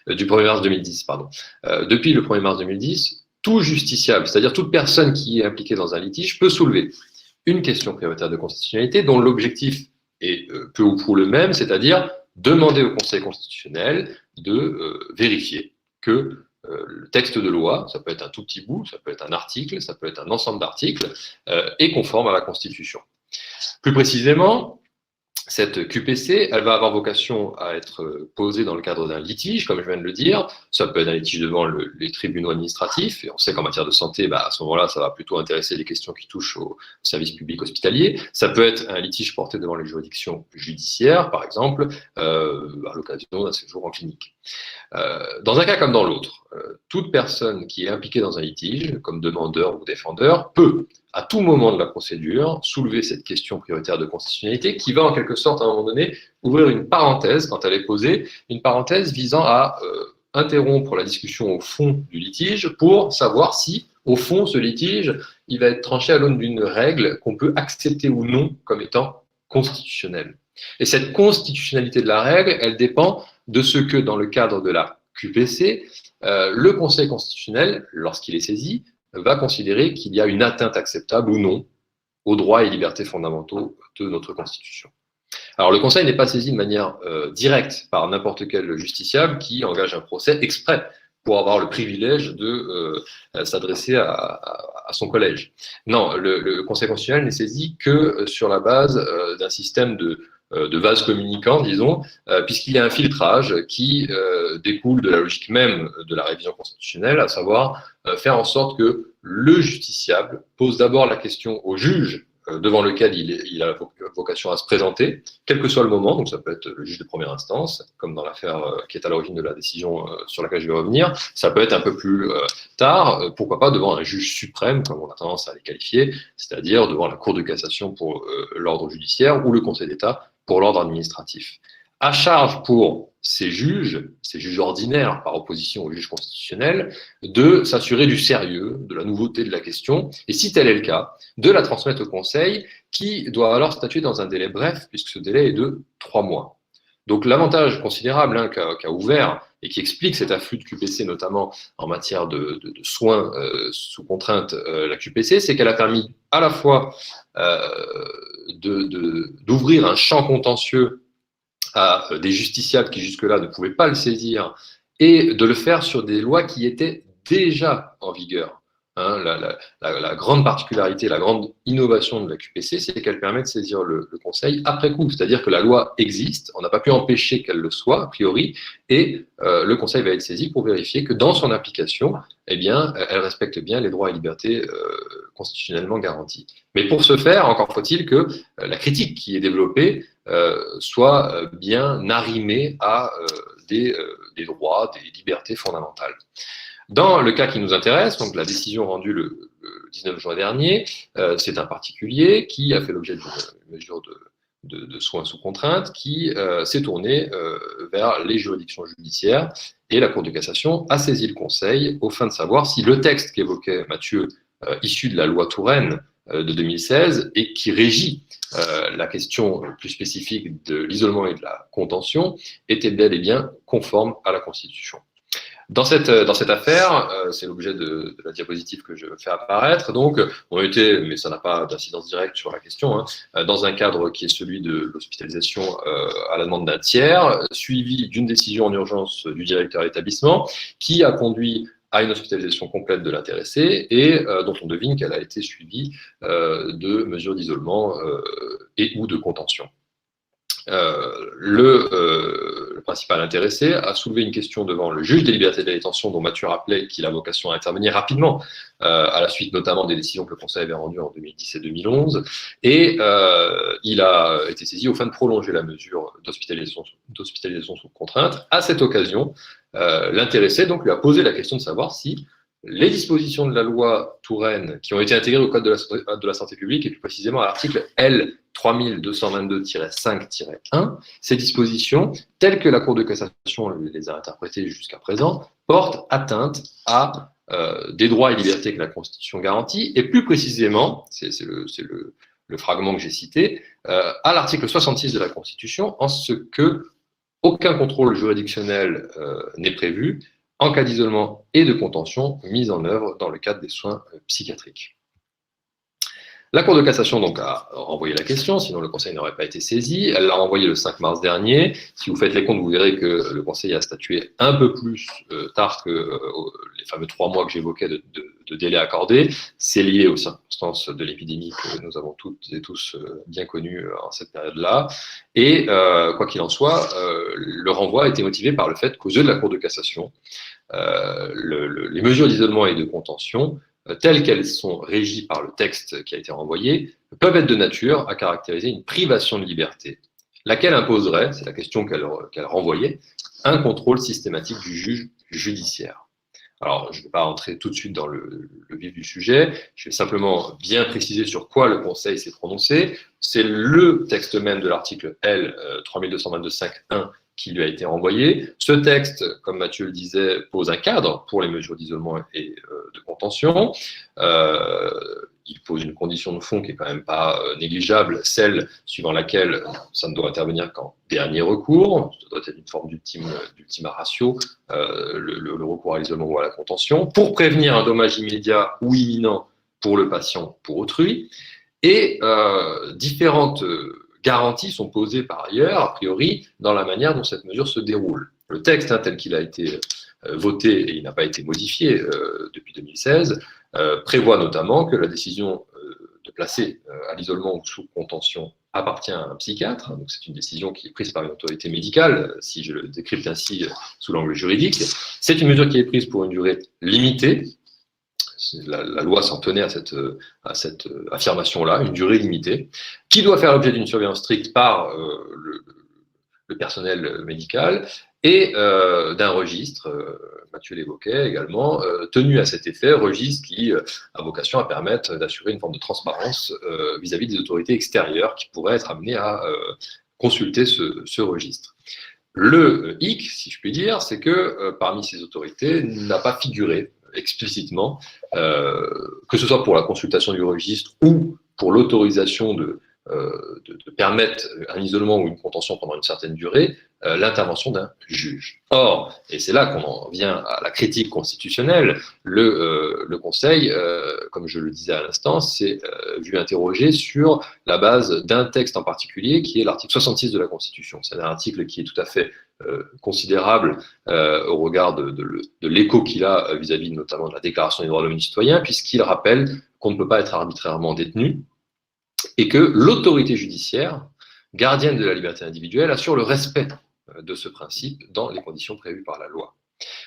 Du 1er mars 2010, pardon. Depuis le 1er mars 2010, tout justiciable, c'est-à-dire toute personne qui est impliquée dans un litige, peut soulever une question prioritaire de constitutionnalité dont l'objectif est peu ou prou le même, c'est-à-dire demander au Conseil constitutionnel de vérifier que le texte de loi, ça peut être un tout petit bout, ça peut être un article, ça peut être un ensemble d'articles, est conforme à la Constitution. Plus précisément, Cette QPC, elle va avoir vocation à être posée dans le cadre d'un litige, comme je viens de le dire. Ça peut être un litige devant les tribunaux administratifs, et on sait qu'en matière de santé, à ce moment-là, ça va plutôt intéresser les questions qui touchent au service public hospitalier. Ça peut être un litige porté devant les juridictions judiciaires, par exemple, à l'occasion d'un séjour en clinique. Dans un cas comme dans l'autre, toute personne qui est impliquée dans un litige, comme demandeur ou défendeur, peut, à tout moment de la procédure, soulever cette question prioritaire de constitutionnalité qui va en quelque sorte, à un moment donné, ouvrir une parenthèse, quand elle est posée, une parenthèse visant à interrompre la discussion au fond du litige pour savoir si, au fond, ce litige, il va être tranché à l'aune d'une règle qu'on peut accepter ou non comme étant constitutionnelle. Et cette constitutionnalité de la règle, elle dépend de ce que, dans le cadre de la QPC, le Conseil constitutionnel, lorsqu'il est saisi, va considérer qu'il y a une atteinte acceptable ou non aux droits et libertés fondamentaux de notre Constitution. Alors, le Conseil n'est pas saisi de manière directe par n'importe quel justiciable qui engage un procès exprès pour avoir le privilège de s'adresser à son collège. Non, le Conseil constitutionnel n'est saisi que sur la base d'un système de vase communicant, disons, puisqu'il y a un filtrage qui découle de la logique même de la révision constitutionnelle, à savoir faire en sorte que le justiciable pose d'abord la question au juge devant lequel il a vocation à se présenter, quel que soit le moment, donc ça peut être le juge de première instance, comme dans l'affaire qui est à l'origine de la décision sur laquelle je vais revenir, ça peut être un peu plus tard, pourquoi pas devant un juge suprême, comme on a tendance à les qualifier, c'est-à-dire devant la Cour de cassation pour l'ordre judiciaire ou le Conseil d'État pour l'ordre administratif. À charge pour ces juges ordinaires par opposition aux juges constitutionnels, de s'assurer du sérieux, de la nouveauté de la question, et si tel est le cas, de la transmettre au Conseil, qui doit alors statuer dans un délai bref, puisque ce délai est de 3 mois. Donc l'avantage considérable qu'a ouvert et qui explique cet afflux de QPC, notamment en matière de soins sous contrainte, la QPC, c'est qu'elle a permis à la fois d'ouvrir un champ contentieux à des justiciables qui jusque-là ne pouvaient pas le saisir et de le faire sur des lois qui étaient déjà en vigueur. Hein, la grande particularité, la grande innovation de la QPC, c'est qu'elle permet de saisir le Conseil après coup. C'est-à-dire que la loi existe, on n'a pas pu empêcher qu'elle le soit, a priori, et le Conseil va être saisi pour vérifier que dans son application, eh bien, elle respecte bien les droits et libertés constitutionnellement garantis. Mais pour ce faire, encore faut-il que la critique qui est développée soit bien arrimée à des droits, des libertés fondamentales. Dans le cas qui nous intéresse, donc la décision rendue le 19 juin dernier, c'est un particulier qui a fait l'objet d'une mesure de soins sous contrainte qui s'est tourné vers les juridictions judiciaires et la Cour de cassation a saisi le Conseil aux fins de savoir si le texte qu'évoquait Mathieu, issu de la loi Touraine de 2016 et qui régit la question plus spécifique de l'isolement et de la contention, était bel et bien conforme à la Constitution. Dans cette affaire, c'est l'objet de la diapositive que je fais apparaître. Donc, on a été, mais ça n'a pas d'incidence directe sur la question, hein, dans un cadre qui est celui de l'hospitalisation à la demande d'un tiers, suivi d'une décision en urgence du directeur d'établissement, qui a conduit à une hospitalisation complète de l'intéressé et dont on devine qu'elle a été suivie de mesures d'isolement et ou de contention. Le principal intéressé a soulevé une question devant le juge des libertés de la détention dont Mathieu rappelait qu'il a vocation à intervenir rapidement à la suite notamment des décisions que le Conseil avait rendues en 2010 et 2011 et il a été saisi aux fins de prolonger la mesure d'hospitalisation sous contrainte. À cette occasion, l'intéressé donc lui a posé la question de savoir si les dispositions de la loi Touraine qui ont été intégrées au Code de la santé publique et plus précisément à l'article L 3222-5-1, ces dispositions, telles que la Cour de cassation les a interprétées jusqu'à présent, portent atteinte à des droits et libertés que la Constitution garantit, et plus précisément, c'est le fragment que j'ai cité, à l'article 66 de la Constitution, en ce que aucun contrôle juridictionnel n'est prévu en cas d'isolement et de contention mis en œuvre dans le cadre des soins psychiatriques. La Cour de cassation donc a renvoyé la question, sinon le Conseil n'aurait pas été saisi. Elle l'a renvoyé le 5 mars dernier. Si vous faites les comptes, vous verrez que le Conseil a statué un peu plus tard que les fameux 3 mois que j'évoquais de délai accordé. C'est lié aux circonstances de l'épidémie que nous avons toutes et tous bien connues en cette période-là. Et quoi qu'il en soit, le renvoi a été motivé par le fait qu'aux yeux de la Cour de cassation, les mesures d'isolement et de contention telles qu'elles sont régies par le texte qui a été renvoyé, peuvent être de nature à caractériser une privation de liberté, laquelle imposerait, c'est la question qu'elle renvoyait, un contrôle systématique du juge judiciaire. Alors, je ne vais pas entrer tout de suite dans le vif du sujet, je vais simplement bien préciser sur quoi le Conseil s'est prononcé. C'est le texte même de l'article L 3222.5.1 qui lui a été renvoyé. Ce texte, comme Mathieu le disait, pose un cadre pour les mesures d'isolement et de contention. Il pose une condition de fond qui est quand même pas négligeable, celle suivant laquelle ça ne doit intervenir qu'en dernier recours. Ça doit être une forme d'ultima ratio, le recours à l'isolement ou à la contention, pour prévenir un dommage immédiat ou imminent pour le patient, pour autrui. Et différentes garanties sont posées par ailleurs, a priori, dans la manière dont cette mesure se déroule. Le texte, tel qu'il a été voté, et il n'a pas été modifié depuis 2016, prévoit notamment que la décision de placer à l'isolement ou sous contention appartient à un psychiatre. Donc c'est une décision qui est prise par une autorité médicale, si je le décrypte ainsi sous l'angle juridique. C'est une mesure qui est prise pour une durée limitée. La loi s'en tenait à cette affirmation-là, une durée limitée, qui doit faire l'objet d'une surveillance stricte par le personnel médical et d'un registre, Mathieu l'évoquait également, tenu à cet effet, registre qui a vocation à permettre d'assurer une forme de transparence vis-à-vis des autorités extérieures qui pourraient être amenées à consulter ce registre. Le hic, si je puis dire, c'est que parmi ces autorités n'a pas figuré explicitement, que ce soit pour la consultation du registre ou pour l'autorisation de permettre un isolement ou une contention pendant une certaine durée, l'intervention d'un juge. Or, et c'est là qu'on en vient à la critique constitutionnelle, le Conseil, comme je le disais à l'instant, s'est vu interroger sur la base d'un texte en particulier, qui est l'article 66 de la Constitution. C'est un article qui est tout à fait considérable au regard de l'écho qu'il a vis-à-vis notamment de la Déclaration des droits de l'homme et du citoyen, puisqu'il rappelle qu'on ne peut pas être arbitrairement détenu, et que l'autorité judiciaire, gardienne de la liberté individuelle, assure le respect de ce principe dans les conditions prévues par la loi.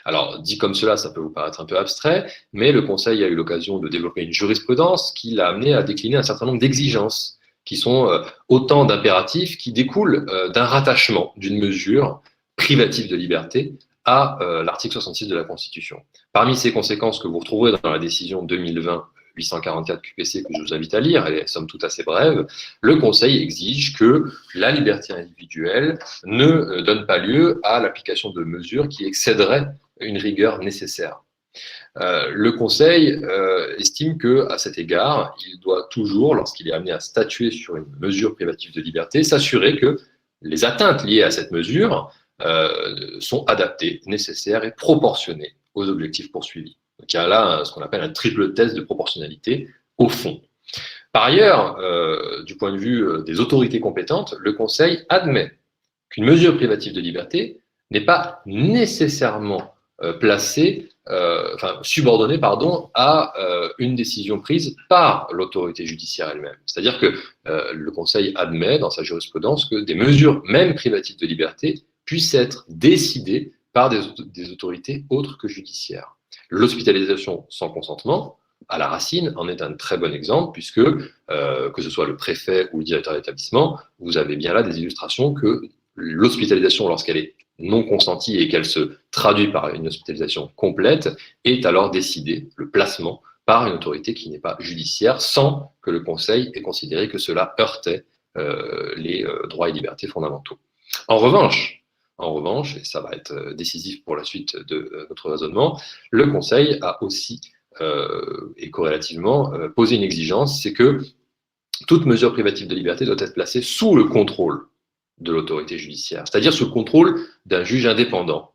Alors, dit comme cela, ça peut vous paraître un peu abstrait, mais le Conseil a eu l'occasion de développer une jurisprudence qui l'a amené à décliner un certain nombre d'exigences, qui sont autant d'impératifs qui découlent d'un rattachement d'une mesure privative de liberté à l'article 66 de la Constitution. Parmi ces conséquences que vous retrouverez dans la décision 2020-844 QPC, que je vous invite à lire, elle est somme toute assez brève, le Conseil exige que la liberté individuelle ne donne pas lieu à l'application de mesures qui excéderaient une rigueur nécessaire. Le Conseil estime qu'à cet égard, il doit toujours, lorsqu'il est amené à statuer sur une mesure privative de liberté, s'assurer que les atteintes liées à cette mesure sont adaptées, nécessaires et proportionnées aux objectifs poursuivis. Donc il y a là ce qu'on appelle un triple test de proportionnalité au fond. Par ailleurs, du point de vue des autorités compétentes, le Conseil admet qu'une mesure privative de liberté n'est pas nécessairement subordonnée à une décision prise par l'autorité judiciaire elle-même. C'est-à-dire que le Conseil admet dans sa jurisprudence que des mesures, même privatives de liberté, puissent être décidées par des autorités autres que judiciaires. L'hospitalisation sans consentement, à la racine, en est un très bon exemple, puisque, que ce soit le préfet ou le directeur d'établissement, vous avez bien là des illustrations que l'hospitalisation, lorsqu'elle est non consentie et qu'elle se traduit par une hospitalisation complète, est alors décidée, le placement, par une autorité qui n'est pas judiciaire, sans que le Conseil ait considéré que cela heurtait les droits et libertés fondamentaux. En revanche, et ça va être décisif pour la suite de notre raisonnement, le Conseil a aussi, et corrélativement, posé une exigence, c'est que toute mesure privative de liberté doit être placée sous le contrôle de l'autorité judiciaire, c'est-à-dire sous le contrôle d'un juge indépendant,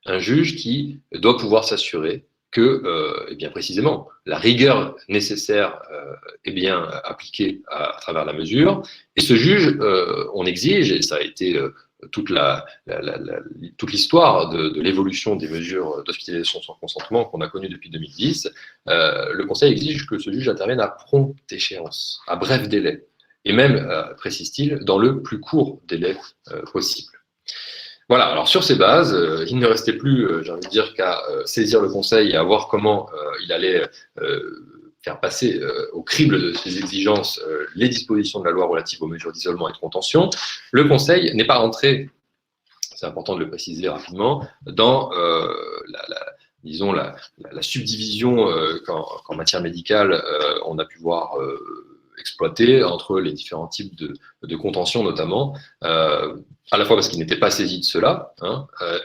un juge qui doit pouvoir s'assurer que, eh bien précisément, la rigueur nécessaire est bien appliquée à travers la mesure. Et ce juge, on exige, et ça a été toute l'histoire de l'évolution des mesures d'hospitalisation sans consentement qu'on a connues depuis 2010, le Conseil exige que ce juge intervienne à prompte échéance, à bref délai, et même, précise-t-il, dans le plus court délai possible. Voilà, alors sur ces bases, il ne restait plus, j'ai envie de dire, qu'à saisir le Conseil et à voir comment il allait faire passer au crible de ses exigences les dispositions de la loi relatives aux mesures d'isolement et de contention. Le Conseil n'est pas rentré, c'est important de le préciser rapidement, dans disons la subdivision qu'en matière médicale on a pu voir exploiter entre les différents types de contention notamment, à la fois parce qu'il n'était pas saisi de cela,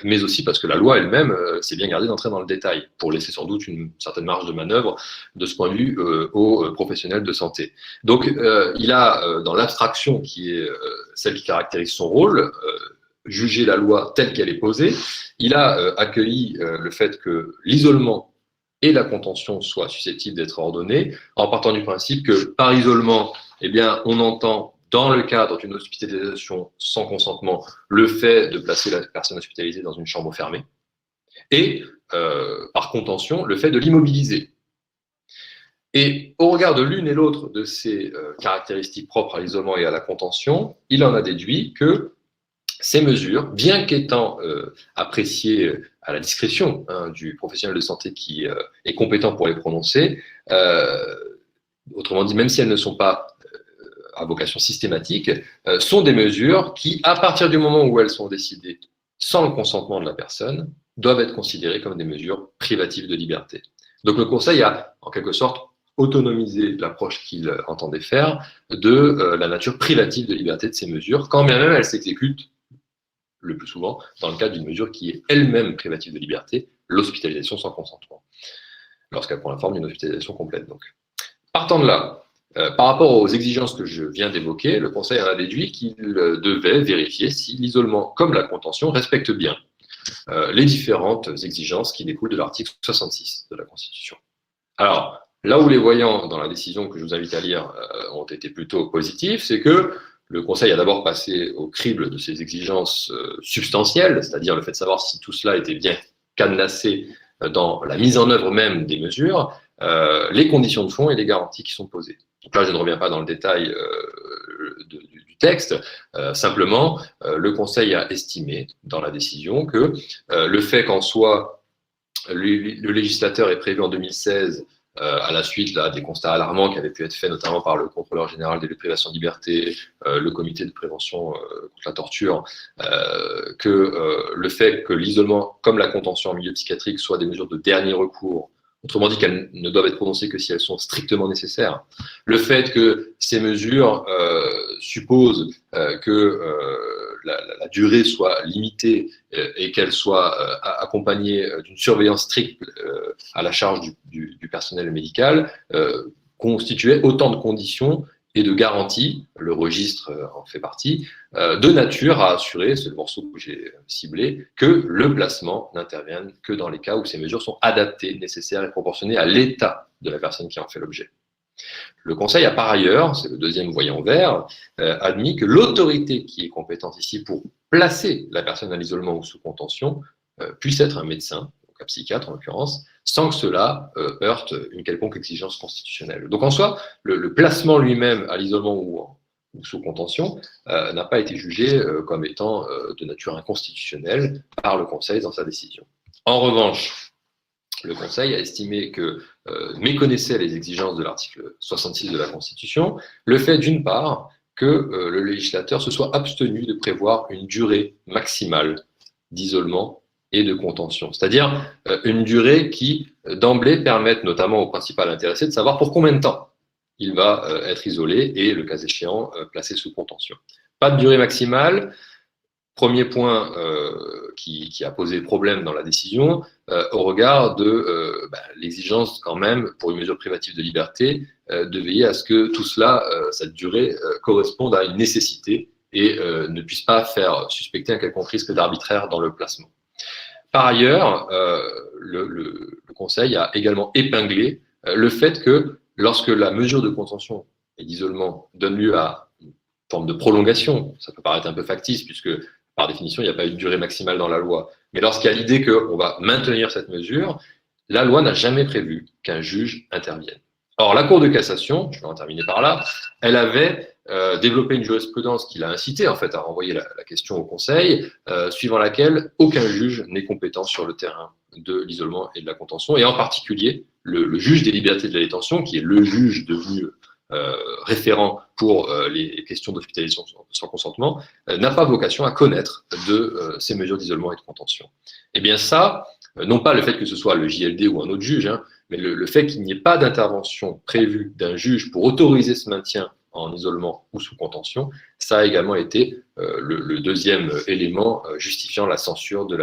mais aussi parce que la loi elle-même s'est bien gardée d'entrer dans le détail, pour laisser sans doute une certaine marge de manœuvre de ce point de vue aux professionnels de santé. Donc il a, dans l'abstraction qui est celle qui caractérise son rôle, jugé la loi telle qu'elle est posée, il a accueilli le fait que l'isolement et la contention soient susceptibles d'être ordonnés, en partant du principe que par isolement, eh bien, on entend dans le cadre d'une hospitalisation sans consentement le fait de placer la personne hospitalisée dans une chambre fermée, et par contention, le fait de l'immobiliser. Et au regard de l'une et l'autre de ces caractéristiques propres à l'isolement et à la contention, il en a déduit que ces mesures, bien qu'étant appréciées à la discrétion du professionnel de santé qui est compétent pour les prononcer, autrement dit, même si elles ne sont pas à vocation systématique, sont des mesures qui, à partir du moment où elles sont décidées sans le consentement de la personne, doivent être considérées comme des mesures privatives de liberté. Donc le Conseil a, en quelque sorte, autonomiser l'approche qu'il entendait faire de la nature privative de liberté de ces mesures, quand bien même elles s'exécutent le plus souvent dans le cadre d'une mesure qui est elle-même privative de liberté, l'hospitalisation sans consentement, lorsqu'elle prend la forme d'une hospitalisation complète. Donc, partant de là, par rapport aux exigences que je viens d'évoquer, le Conseil en a déduit qu'il devait vérifier si l'isolement comme la contention respectent bien les différentes exigences qui découlent de l'article 66 de la Constitution. Alors, là où les voyants dans la décision que je vous invite à lire ont été plutôt positifs, c'est que le Conseil a d'abord passé au crible de ces exigences substantielles, c'est-à-dire le fait de savoir si tout cela était bien cadenassé dans la mise en œuvre même des mesures, les conditions de fond et les garanties qui sont posées. Donc là, je ne reviens pas dans le détail du texte, simplement, le Conseil a estimé dans la décision que le fait qu'en soi, le législateur ait prévu en 2016 à la suite là, des constats alarmants qui avaient pu être faits notamment par le contrôleur général des privations de liberté, le comité de prévention contre la torture, que le fait que l'isolement comme la contention en milieu psychiatrique soient des mesures de dernier recours, autrement dit qu'elles ne doivent être prononcées que si elles sont strictement nécessaires, le fait que ces mesures supposent que la durée soit limitée et qu'elle soit accompagnée d'une surveillance stricte à la charge du personnel médical, constituait autant de conditions et de garanties, le registre en fait partie, de nature à assurer, c'est le morceau que j'ai ciblé, que le placement n'intervienne que dans les cas où ces mesures sont adaptées, nécessaires et proportionnées à l'état de la personne qui en fait l'objet. Le Conseil a par ailleurs, c'est le deuxième voyant vert, admis que l'autorité qui est compétente ici pour placer la personne à l'isolement ou sous contention puisse être un médecin, donc un psychiatre en l'occurrence, sans que cela heurte une quelconque exigence constitutionnelle. Donc en soi, le placement lui-même à l'isolement ou sous contention n'a pas été jugé comme étant de nature inconstitutionnelle par le Conseil dans sa décision. En revanche, le Conseil a estimé que méconnaissait les exigences de l'article 66 de la Constitution, le fait d'une part que le législateur se soit abstenu de prévoir une durée maximale d'isolement et de contention, c'est-à-dire une durée qui d'emblée permette notamment au principal intéressé de savoir pour combien de temps il va être isolé et, le cas échéant, placé sous contention. Pas de durée maximale. Premier point qui a posé problème dans la décision, au regard de l'exigence quand même, pour une mesure privative de liberté, de veiller à ce que tout cela, cette durée, corresponde à une nécessité et ne puisse pas faire suspecter un quelconque risque d'arbitraire dans le placement. Par ailleurs, le Conseil a également épinglé le fait que lorsque la mesure de contention et d'isolement donne lieu à une forme de prolongation, ça peut paraître un peu factice puisque par définition, il n'y a pas une durée maximale dans la loi, mais lorsqu'il y a l'idée qu'on va maintenir cette mesure, la loi n'a jamais prévu qu'un juge intervienne. Or, la Cour de cassation, je vais en terminer par là, elle avait développé une jurisprudence qui l'a incité en fait à renvoyer la question au Conseil, suivant laquelle aucun juge n'est compétent sur le terrain de l'isolement et de la contention, et en particulier le juge des libertés et de la détention, qui est le juge devenu référent pour les questions d'hospitalisation sans consentement, n'a pas vocation à connaître de ces mesures d'isolement et de contention. Eh bien ça, non pas le fait que ce soit le JLD ou un autre juge, hein, mais le fait qu'il n'y ait pas d'intervention prévue d'un juge pour autoriser ce maintien en isolement ou sous contention, ça a également été le deuxième élément justifiant la censure de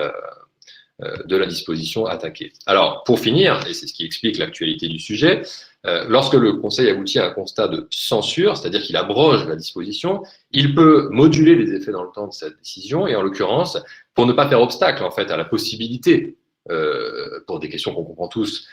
la disposition attaquée. Alors, pour finir, et c'est ce qui explique l'actualité du sujet, lorsque le Conseil aboutit à un constat de censure, c'est-à-dire qu'il abroge la disposition, il peut moduler les effets dans le temps de cette décision, et en l'occurrence, pour ne pas faire obstacle en fait à la possibilité pour des questions qu'on comprend tous,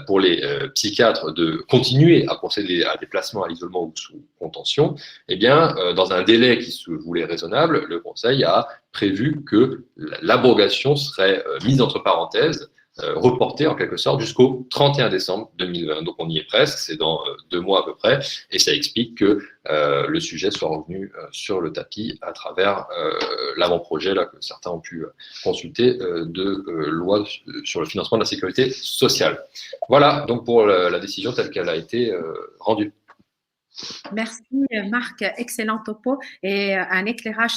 pour les psychiatres de continuer à procéder à des placements à l'isolement ou sous contention, eh bien, dans un délai qui se voulait raisonnable, le Conseil a prévu que l'abrogation serait mise entre parenthèses, reportée en quelque sorte jusqu'au 31 décembre 2020. Donc on y est presque, c'est dans 2 mois à peu près, et ça explique que le sujet soit revenu sur le tapis à travers l'avant-projet là, que certains ont pu consulter de loi sur le financement de la sécurité sociale. Voilà donc pour la décision telle qu'elle a été rendue.
Merci Marc, excellent topo et un éclairage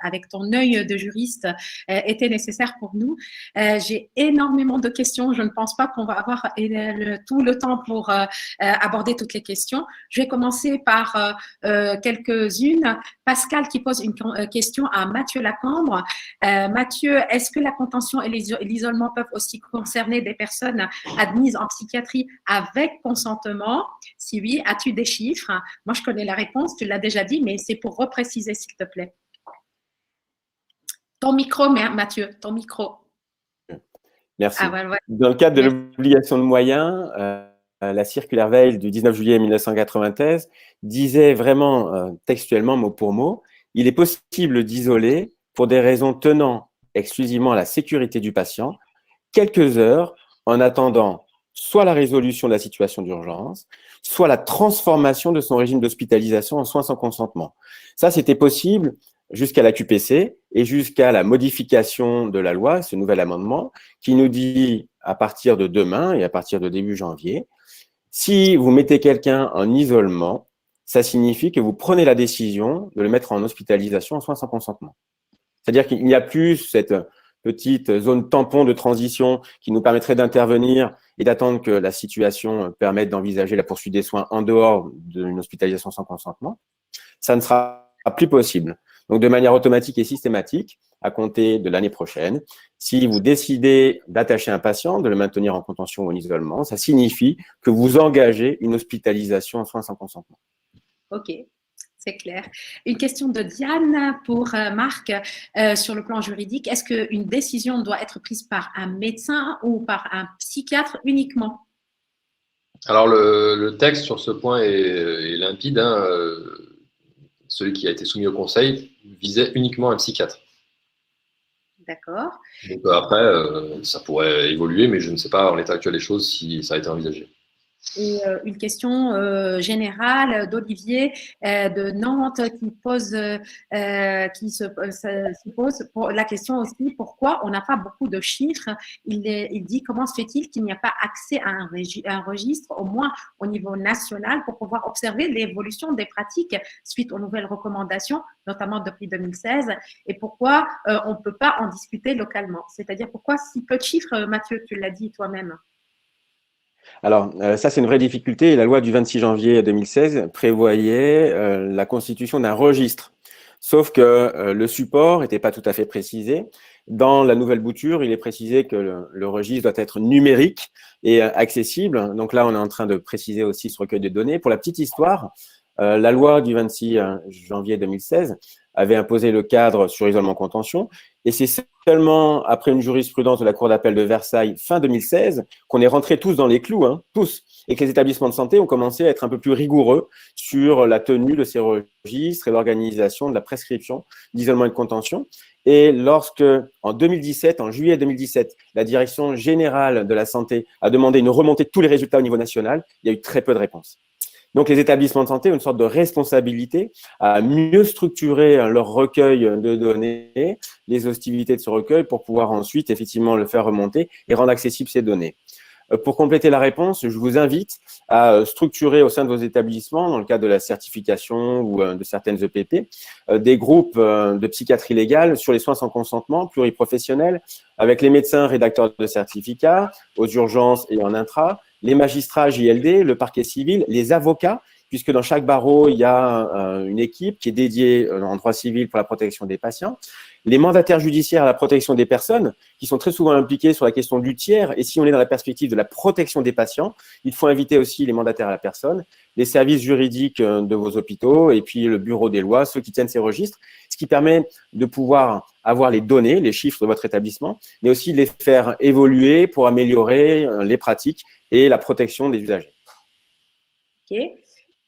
avec ton œil de juriste était nécessaire pour nous. J'ai énormément de questions, je ne pense pas qu'on va avoir tout le temps pour aborder toutes les questions. Je vais commencer par quelques-unes. Pascal qui pose une question à Mathieu Lacambre. Mathieu, est-ce que la contention et l'isolement peuvent aussi concerner des personnes admises en psychiatrie avec consentement? Si oui, as-tu des chiffres? Moi, je connais la réponse, tu l'as déjà dit, mais c'est pour repréciser, s'il te plaît. Ton micro, Mathieu, ton micro.
Merci. Dans le cadre de l'obligation de moyens, la circulaire Veil du 19 juillet 1993 disait vraiment textuellement, mot pour mot, il est possible d'isoler pour des raisons tenant exclusivement à la sécurité du patient quelques heures en attendant soit la résolution de la situation d'urgence, soit la transformation de son régime d'hospitalisation en soins sans consentement. Ça, c'était possible jusqu'à la QPC et jusqu'à la modification de la loi, ce nouvel amendement, qui nous dit, à partir de demain et à partir de début janvier, si vous mettez quelqu'un en isolement, ça signifie que vous prenez la décision de le mettre en hospitalisation en soins sans consentement. C'est-à-dire qu'il n'y a plus cette petite zone tampon de transition qui nous permettrait d'intervenir et d'attendre que la situation permette d'envisager la poursuite des soins en dehors d'une hospitalisation sans consentement. Ça ne sera plus possible. Donc, de manière automatique et systématique, à compter de l'année prochaine, si vous décidez d'attacher un patient, de le maintenir en contention ou en isolement, ça signifie que vous engagez une hospitalisation en soins sans consentement.
OK. C'est clair. Une question de Diane pour Marc sur le plan juridique. Est-ce qu'une décision doit être prise par un médecin ou par un psychiatre uniquement?
Alors, le texte sur ce point est limpide. Hein, celui qui a été soumis au Conseil visait uniquement un psychiatre.
D'accord.
Donc après, ça pourrait évoluer, mais je ne sais pas en l'état actuel des choses si ça a été envisagé.
Et une question générale d'Olivier de Nantes qui se pose pour la question aussi pourquoi on n'a pas beaucoup de chiffres. Il dit comment se fait-il qu'il n'y a pas accès à un registre au moins au niveau national pour pouvoir observer l'évolution des pratiques suite aux nouvelles recommandations, notamment depuis 2016, et pourquoi on ne peut pas en discuter localement. C'est-à-dire pourquoi si peu de chiffres, Mathieu, tu l'as dit toi-même.
Alors, ça, c'est une vraie difficulté. La loi du 26 janvier 2016 prévoyait la constitution d'un registre. Sauf que le support n'était pas tout à fait précisé. Dans la nouvelle bouture, il est précisé que le registre doit être numérique et accessible. Donc là, on est en train de préciser aussi ce recueil de données. Pour la petite histoire, la loi du 26 janvier 2016 avait imposé le cadre sur isolement-contention. Et c'est seulement après une jurisprudence de la Cour d'appel de Versailles fin 2016 qu'on est rentrés tous dans les clous, hein, tous, et que les établissements de santé ont commencé à être un peu plus rigoureux sur la tenue de ces registres et l'organisation de la prescription d'isolement et de contention. Et lorsque, en 2017, en juillet 2017, la Direction générale de la santé a demandé une remontée de tous les résultats au niveau national, il y a eu très peu de réponses. Donc, les établissements de santé ont une sorte de responsabilité à mieux structurer leur recueil de données, les hostilités de ce recueil, pour pouvoir ensuite, effectivement, le faire remonter et rendre accessibles ces données. Pour compléter la réponse, je vous invite à structurer au sein de vos établissements, dans le cadre de la certification ou de certaines EPP, des groupes de psychiatrie légale sur les soins sans consentement, pluriprofessionnels, avec les médecins rédacteurs de certificats, aux urgences et en intra, les magistrats JLD, le parquet civil, les avocats, puisque dans chaque barreau, il y a une équipe qui est dédiée en droit civil pour la protection des patients, les mandataires judiciaires à la protection des personnes, qui sont très souvent impliqués sur la question du tiers, et si on est dans la perspective de la protection des patients, il faut inviter aussi les mandataires à la personne, les services juridiques de vos hôpitaux, et puis le bureau des lois, ceux qui tiennent ces registres, ce qui permet de pouvoir avoir les données, les chiffres de votre établissement, mais aussi de les faire évoluer pour améliorer les pratiques et la protection des usagers.
Ok.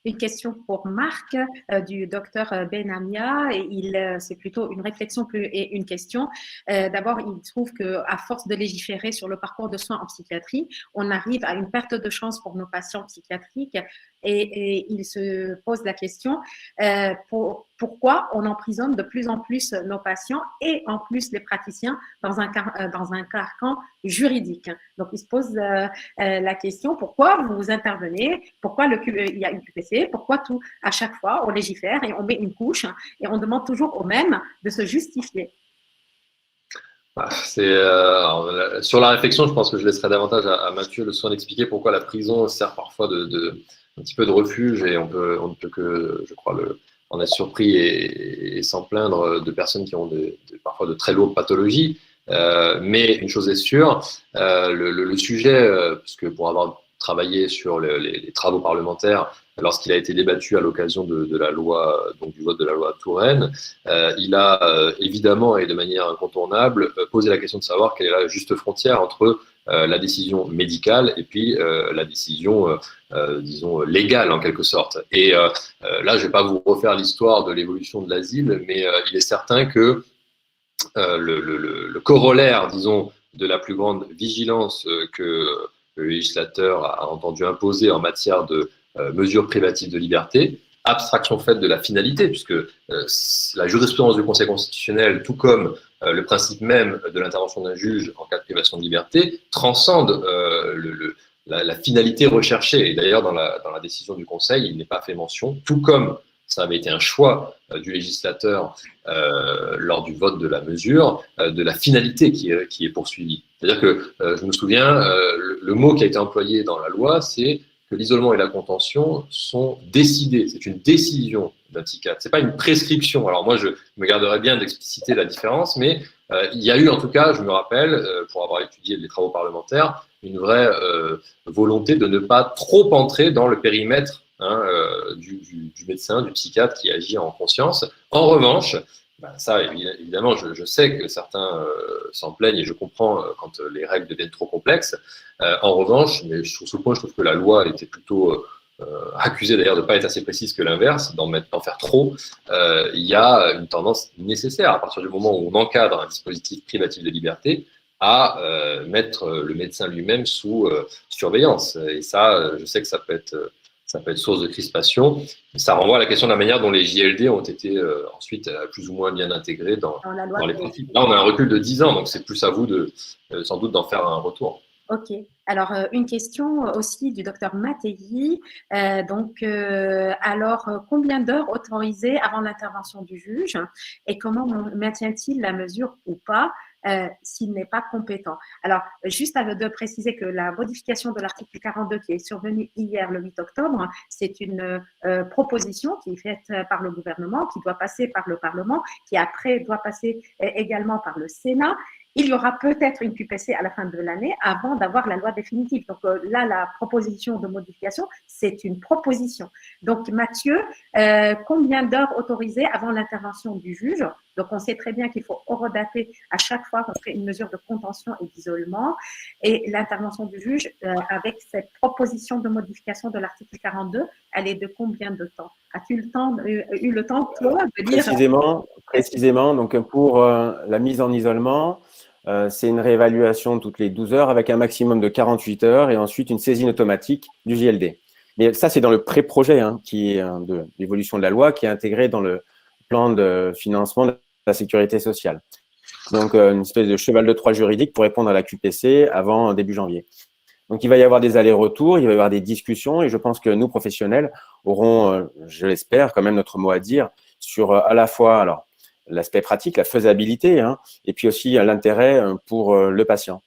Une question pour Marc du docteur Benamia. C'est plutôt une réflexion et une question. D'abord, il trouve qu'à force de légiférer sur le parcours de soins en psychiatrie, on arrive à une perte de chance pour nos patients psychiatriques et il se pose la question pourquoi on emprisonne de plus en plus nos patients et en plus les praticiens dans un carcan juridique. Donc, il se pose la question pourquoi vous intervenez, pourquoi il y a une QPC, pourquoi tout, à chaque fois, on légifère et on met une couche et on demande toujours aux mêmes de se justifier.
Sur la réflexion, je pense que je laisserai davantage à Mathieu le soin d'expliquer pourquoi la prison sert parfois un petit peu de refuge et on ne peut que, je crois, en être surpris et s'en plaindre de personnes qui ont parfois de très lourdes pathologies. Mais une chose est sûre, le sujet, puisque pour avoir travaillé sur les travaux parlementaires, lorsqu'il a été débattu à l'occasion de la loi, donc du vote de la loi Touraine, il a évidemment et de manière incontournable posé la question de savoir quelle est la juste frontière entre la décision médicale et puis la décision, disons, légale en quelque sorte. Et là, je ne vais pas vous refaire l'histoire de l'évolution de l'asile, mais il est certain que le corollaire, disons, de la plus grande vigilance que le législateur a entendu imposer en matière de mesures privatives de liberté, abstraction faite de la finalité, puisque la jurisprudence du Conseil constitutionnel, tout comme le principe même de l'intervention d'un juge en cas de privation de liberté, transcende la finalité recherchée. Et d'ailleurs, dans la décision du Conseil, il n'est pas fait mention, tout comme ça avait été un choix du législateur lors du vote de la mesure, de la finalité qui est poursuivie. C'est-à-dire que, je me souviens, le mot qui a été employé dans la loi, c'est que l'isolement et la contention sont décidés. C'est une décision d'un psychiatre. C'est pas une prescription. Alors moi, je me garderais bien d'expliciter la différence, mais il y a eu, en tout cas, je me rappelle, pour avoir étudié les travaux parlementaires, une vraie volonté de ne pas trop entrer dans le périmètre du médecin, du psychiatre qui agit en conscience. En revanche, ça, évidemment, je sais que certains s'en plaignent et je comprends quand les règles deviennent trop complexes. En revanche, mais sur ce point, je trouve que la loi était plutôt accusée d'ailleurs de ne pas être assez précise que l'inverse, d'en faire trop. Il y a une tendance nécessaire, à partir du moment où on encadre un dispositif privatif de liberté, à mettre le médecin lui-même sous surveillance. Et ça, je sais que ça peut être source de crispation. Ça renvoie à la question de la manière dont les JLD ont été ensuite plus ou moins bien intégrés dans les principes. Là, on a un recul de 10 ans, donc c'est plus à vous sans doute d'en faire un retour.
Ok. Alors, une question aussi du docteur Mattei. Alors, combien d'heures autorisées avant l'intervention du juge et comment maintient-il la mesure ou pas s'il n'est pas compétent? Alors, juste de préciser que la modification de l'article 42 qui est survenue hier, le 8 octobre, c'est une proposition qui est faite par le gouvernement, qui doit passer par le Parlement, qui après doit passer également par le Sénat. il y aura peut-être une QPC à la fin de l'année avant d'avoir la loi définitive. Donc là, la proposition de modification, c'est une proposition. Donc Mathieu, combien d'heures autorisées avant l'intervention du juge? Donc on sait très bien qu'il faut horodater à chaque fois qu'on fait une mesure de contention et d'isolement. Et l'intervention du juge avec cette proposition de modification de l'article 42, elle est de combien de temps? As-tu eu le temps, toi, de lire?
Précisément, donc pour la mise en isolement, c'est une réévaluation toutes les 12 heures avec un maximum de 48 heures et ensuite une saisine automatique du JLD. Mais ça, c'est dans le pré-projet qui est de l'évolution de la loi qui est intégré dans le plan de financement de la sécurité sociale. Donc, une espèce de cheval de Troie juridique pour répondre à la QPC avant début janvier. Donc, il va y avoir des allers-retours, il va y avoir des discussions et je pense que nous, professionnels, aurons, je l'espère, quand même notre mot à dire sur à la fois alors l'aspect pratique, la faisabilité, et puis aussi l'intérêt pour le patient.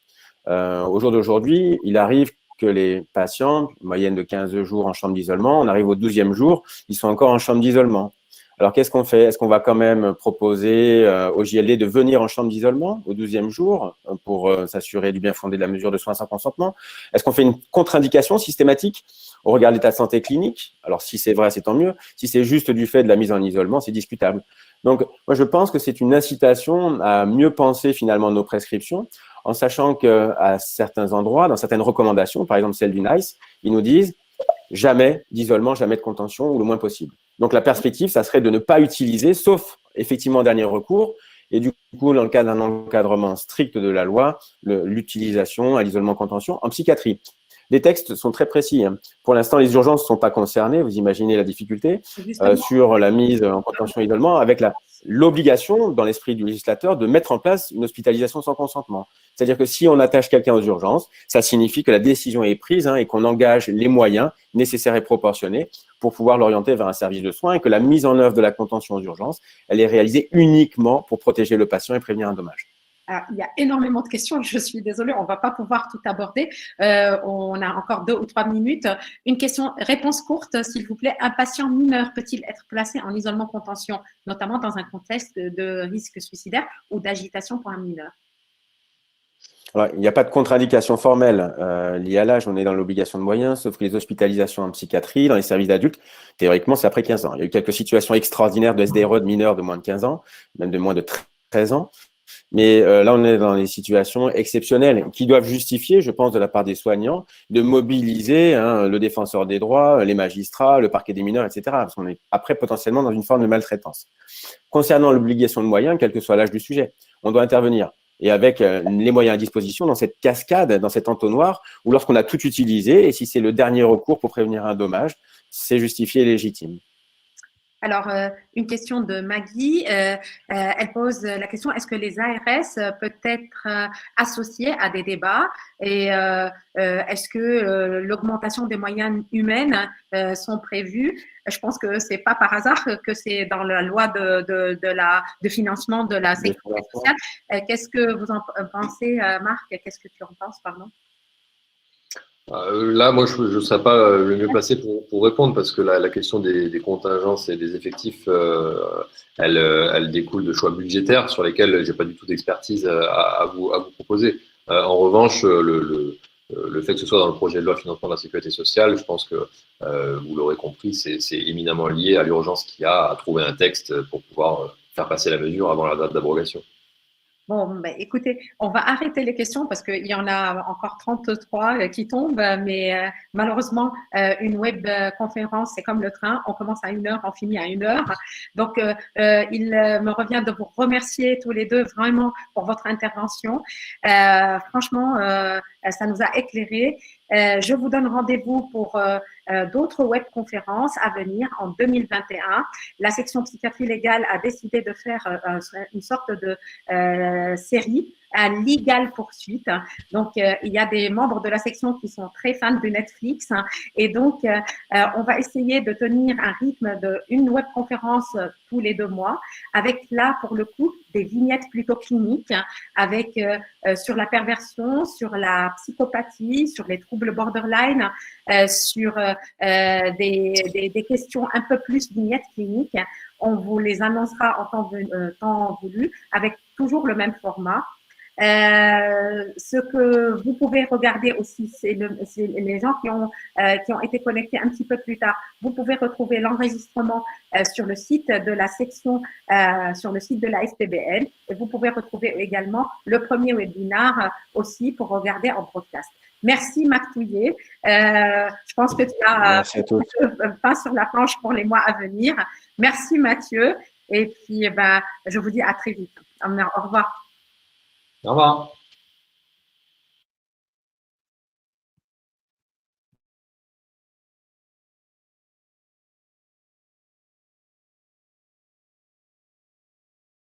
Au jour d'aujourd'hui, il arrive que les patients, moyenne de 15 jours en chambre d'isolement, on arrive au 12e jour, ils sont encore en chambre d'isolement. Alors, qu'est-ce qu'on fait? Est-ce qu'on va quand même proposer au JLD de venir en chambre d'isolement au 12e jour pour s'assurer du bien fondé de la mesure de soins sans consentement? Est-ce qu'on fait une contre-indication systématique au regard de l'état de santé clinique? Alors, si c'est vrai, c'est tant mieux. Si c'est juste du fait de la mise en isolement, c'est discutable. Donc, moi, je pense que c'est une incitation à mieux penser finalement nos prescriptions en sachant qu'à certains endroits, dans certaines recommandations, par exemple celle du NICE, ils nous disent jamais d'isolement, jamais de contention ou le moins possible. Donc, la perspective, ça serait de ne pas utiliser, sauf effectivement en dernier recours, et du coup, dans le cas d'un encadrement strict de la loi, l'utilisation à l'isolement-contention en psychiatrie. Les textes sont très précis. Pour l'instant, les urgences ne sont pas concernées, vous imaginez la difficulté, sur la mise en contention et isolement, avec l'obligation, dans l'esprit du législateur, de mettre en place une hospitalisation sans consentement. C'est-à-dire que si on attache quelqu'un aux urgences, ça signifie que la décision est prise et qu'on engage les moyens nécessaires et proportionnés pour pouvoir l'orienter vers un service de soins et que la mise en œuvre de la contention aux urgences, elle est réalisée uniquement pour protéger le patient et prévenir un dommage.
Alors, il y a énormément de questions, je suis désolée, on ne va pas pouvoir tout aborder. On a encore 2 ou 3 minutes. Une question, réponse courte, s'il vous plaît. Un patient mineur peut-il être placé en isolement-contention, notamment dans un contexte de risque suicidaire ou d'agitation pour un mineur?
Alors, il n'y a pas de contre-indication formelle liée à l'âge, on est dans l'obligation de moyens, sauf que les hospitalisations en psychiatrie, dans les services d'adultes, théoriquement, c'est après 15 ans. Il y a eu quelques situations extraordinaires de SDRE de mineurs de moins de 15 ans, même de moins de 13 ans. Mais là, on est dans des situations exceptionnelles qui doivent justifier, je pense, de la part des soignants, de mobiliser le défenseur des droits, les magistrats, le parquet des mineurs, etc. Parce qu'on est après potentiellement dans une forme de maltraitance. Concernant l'obligation de moyens, quel que soit l'âge du sujet, on doit intervenir. Et avec les moyens à disposition dans cette cascade, dans cet entonnoir, où lorsqu'on a tout utilisé, et si c'est le dernier recours pour prévenir un dommage, c'est justifié et légitime.
Alors, une question de Maggie. Elle pose la question, est-ce que les ARS peuvent être associés à des débats et est-ce que l'augmentation des moyens humains sont prévus? Je pense que ce n'est pas par hasard que c'est dans la loi de financement de la sécurité sociale. Qu'est-ce que vous en pensez, Marc? Qu'est-ce que tu en penses, pardon?
Là, moi, je ne serais pas le mieux placé pour répondre parce que la question des contingences et des effectifs, elle découle de choix budgétaires sur lesquels j'ai pas du tout d'expertise à vous proposer. En revanche, le fait que ce soit dans le projet de loi financement de la sécurité sociale, je pense que vous l'aurez compris, c'est éminemment lié à l'urgence qu'il y a à trouver un texte pour pouvoir faire passer la mesure avant la date d'abrogation.
Bon, ben, écoutez, on va arrêter les questions parce qu'il y en a encore 33 qui tombent, mais malheureusement, une web conférence, c'est comme le train, on commence à 1 heure, on finit à 1 heure. Donc, il me revient de vous remercier tous les deux vraiment pour votre intervention. Franchement, ça nous a éclairés. Je vous donne rendez-vous pour d'autres webconférences à venir en 2021. La section psychiatrie légale a décidé de faire une sorte de série à Legal Poursuite. Donc, il y a des membres de la section qui sont très fans de Netflix. Et donc, on va essayer de tenir un rythme d'une webconférence tous les 2 mois avec là, pour le coup, des vignettes plutôt cliniques avec sur la perversion, sur la psychopathie, sur les troubles borderline, sur des questions un peu plus vignettes cliniques. On vous les annoncera en temps voulu avec toujours le même format. Ce que vous pouvez regarder aussi, c'est les gens qui ont été connectés un petit peu plus tard. Vous pouvez retrouver l'enregistrement sur le site de la section, sur le site de la SPBL. Et vous pouvez retrouver également le premier webinaire
aussi
pour regarder en podcast. Merci Marc Touillet. Je pense que tu as pain sur la planche pour les mois à venir. Merci Mathieu. Et puis, je vous dis à très vite. Au revoir.
Au revoir.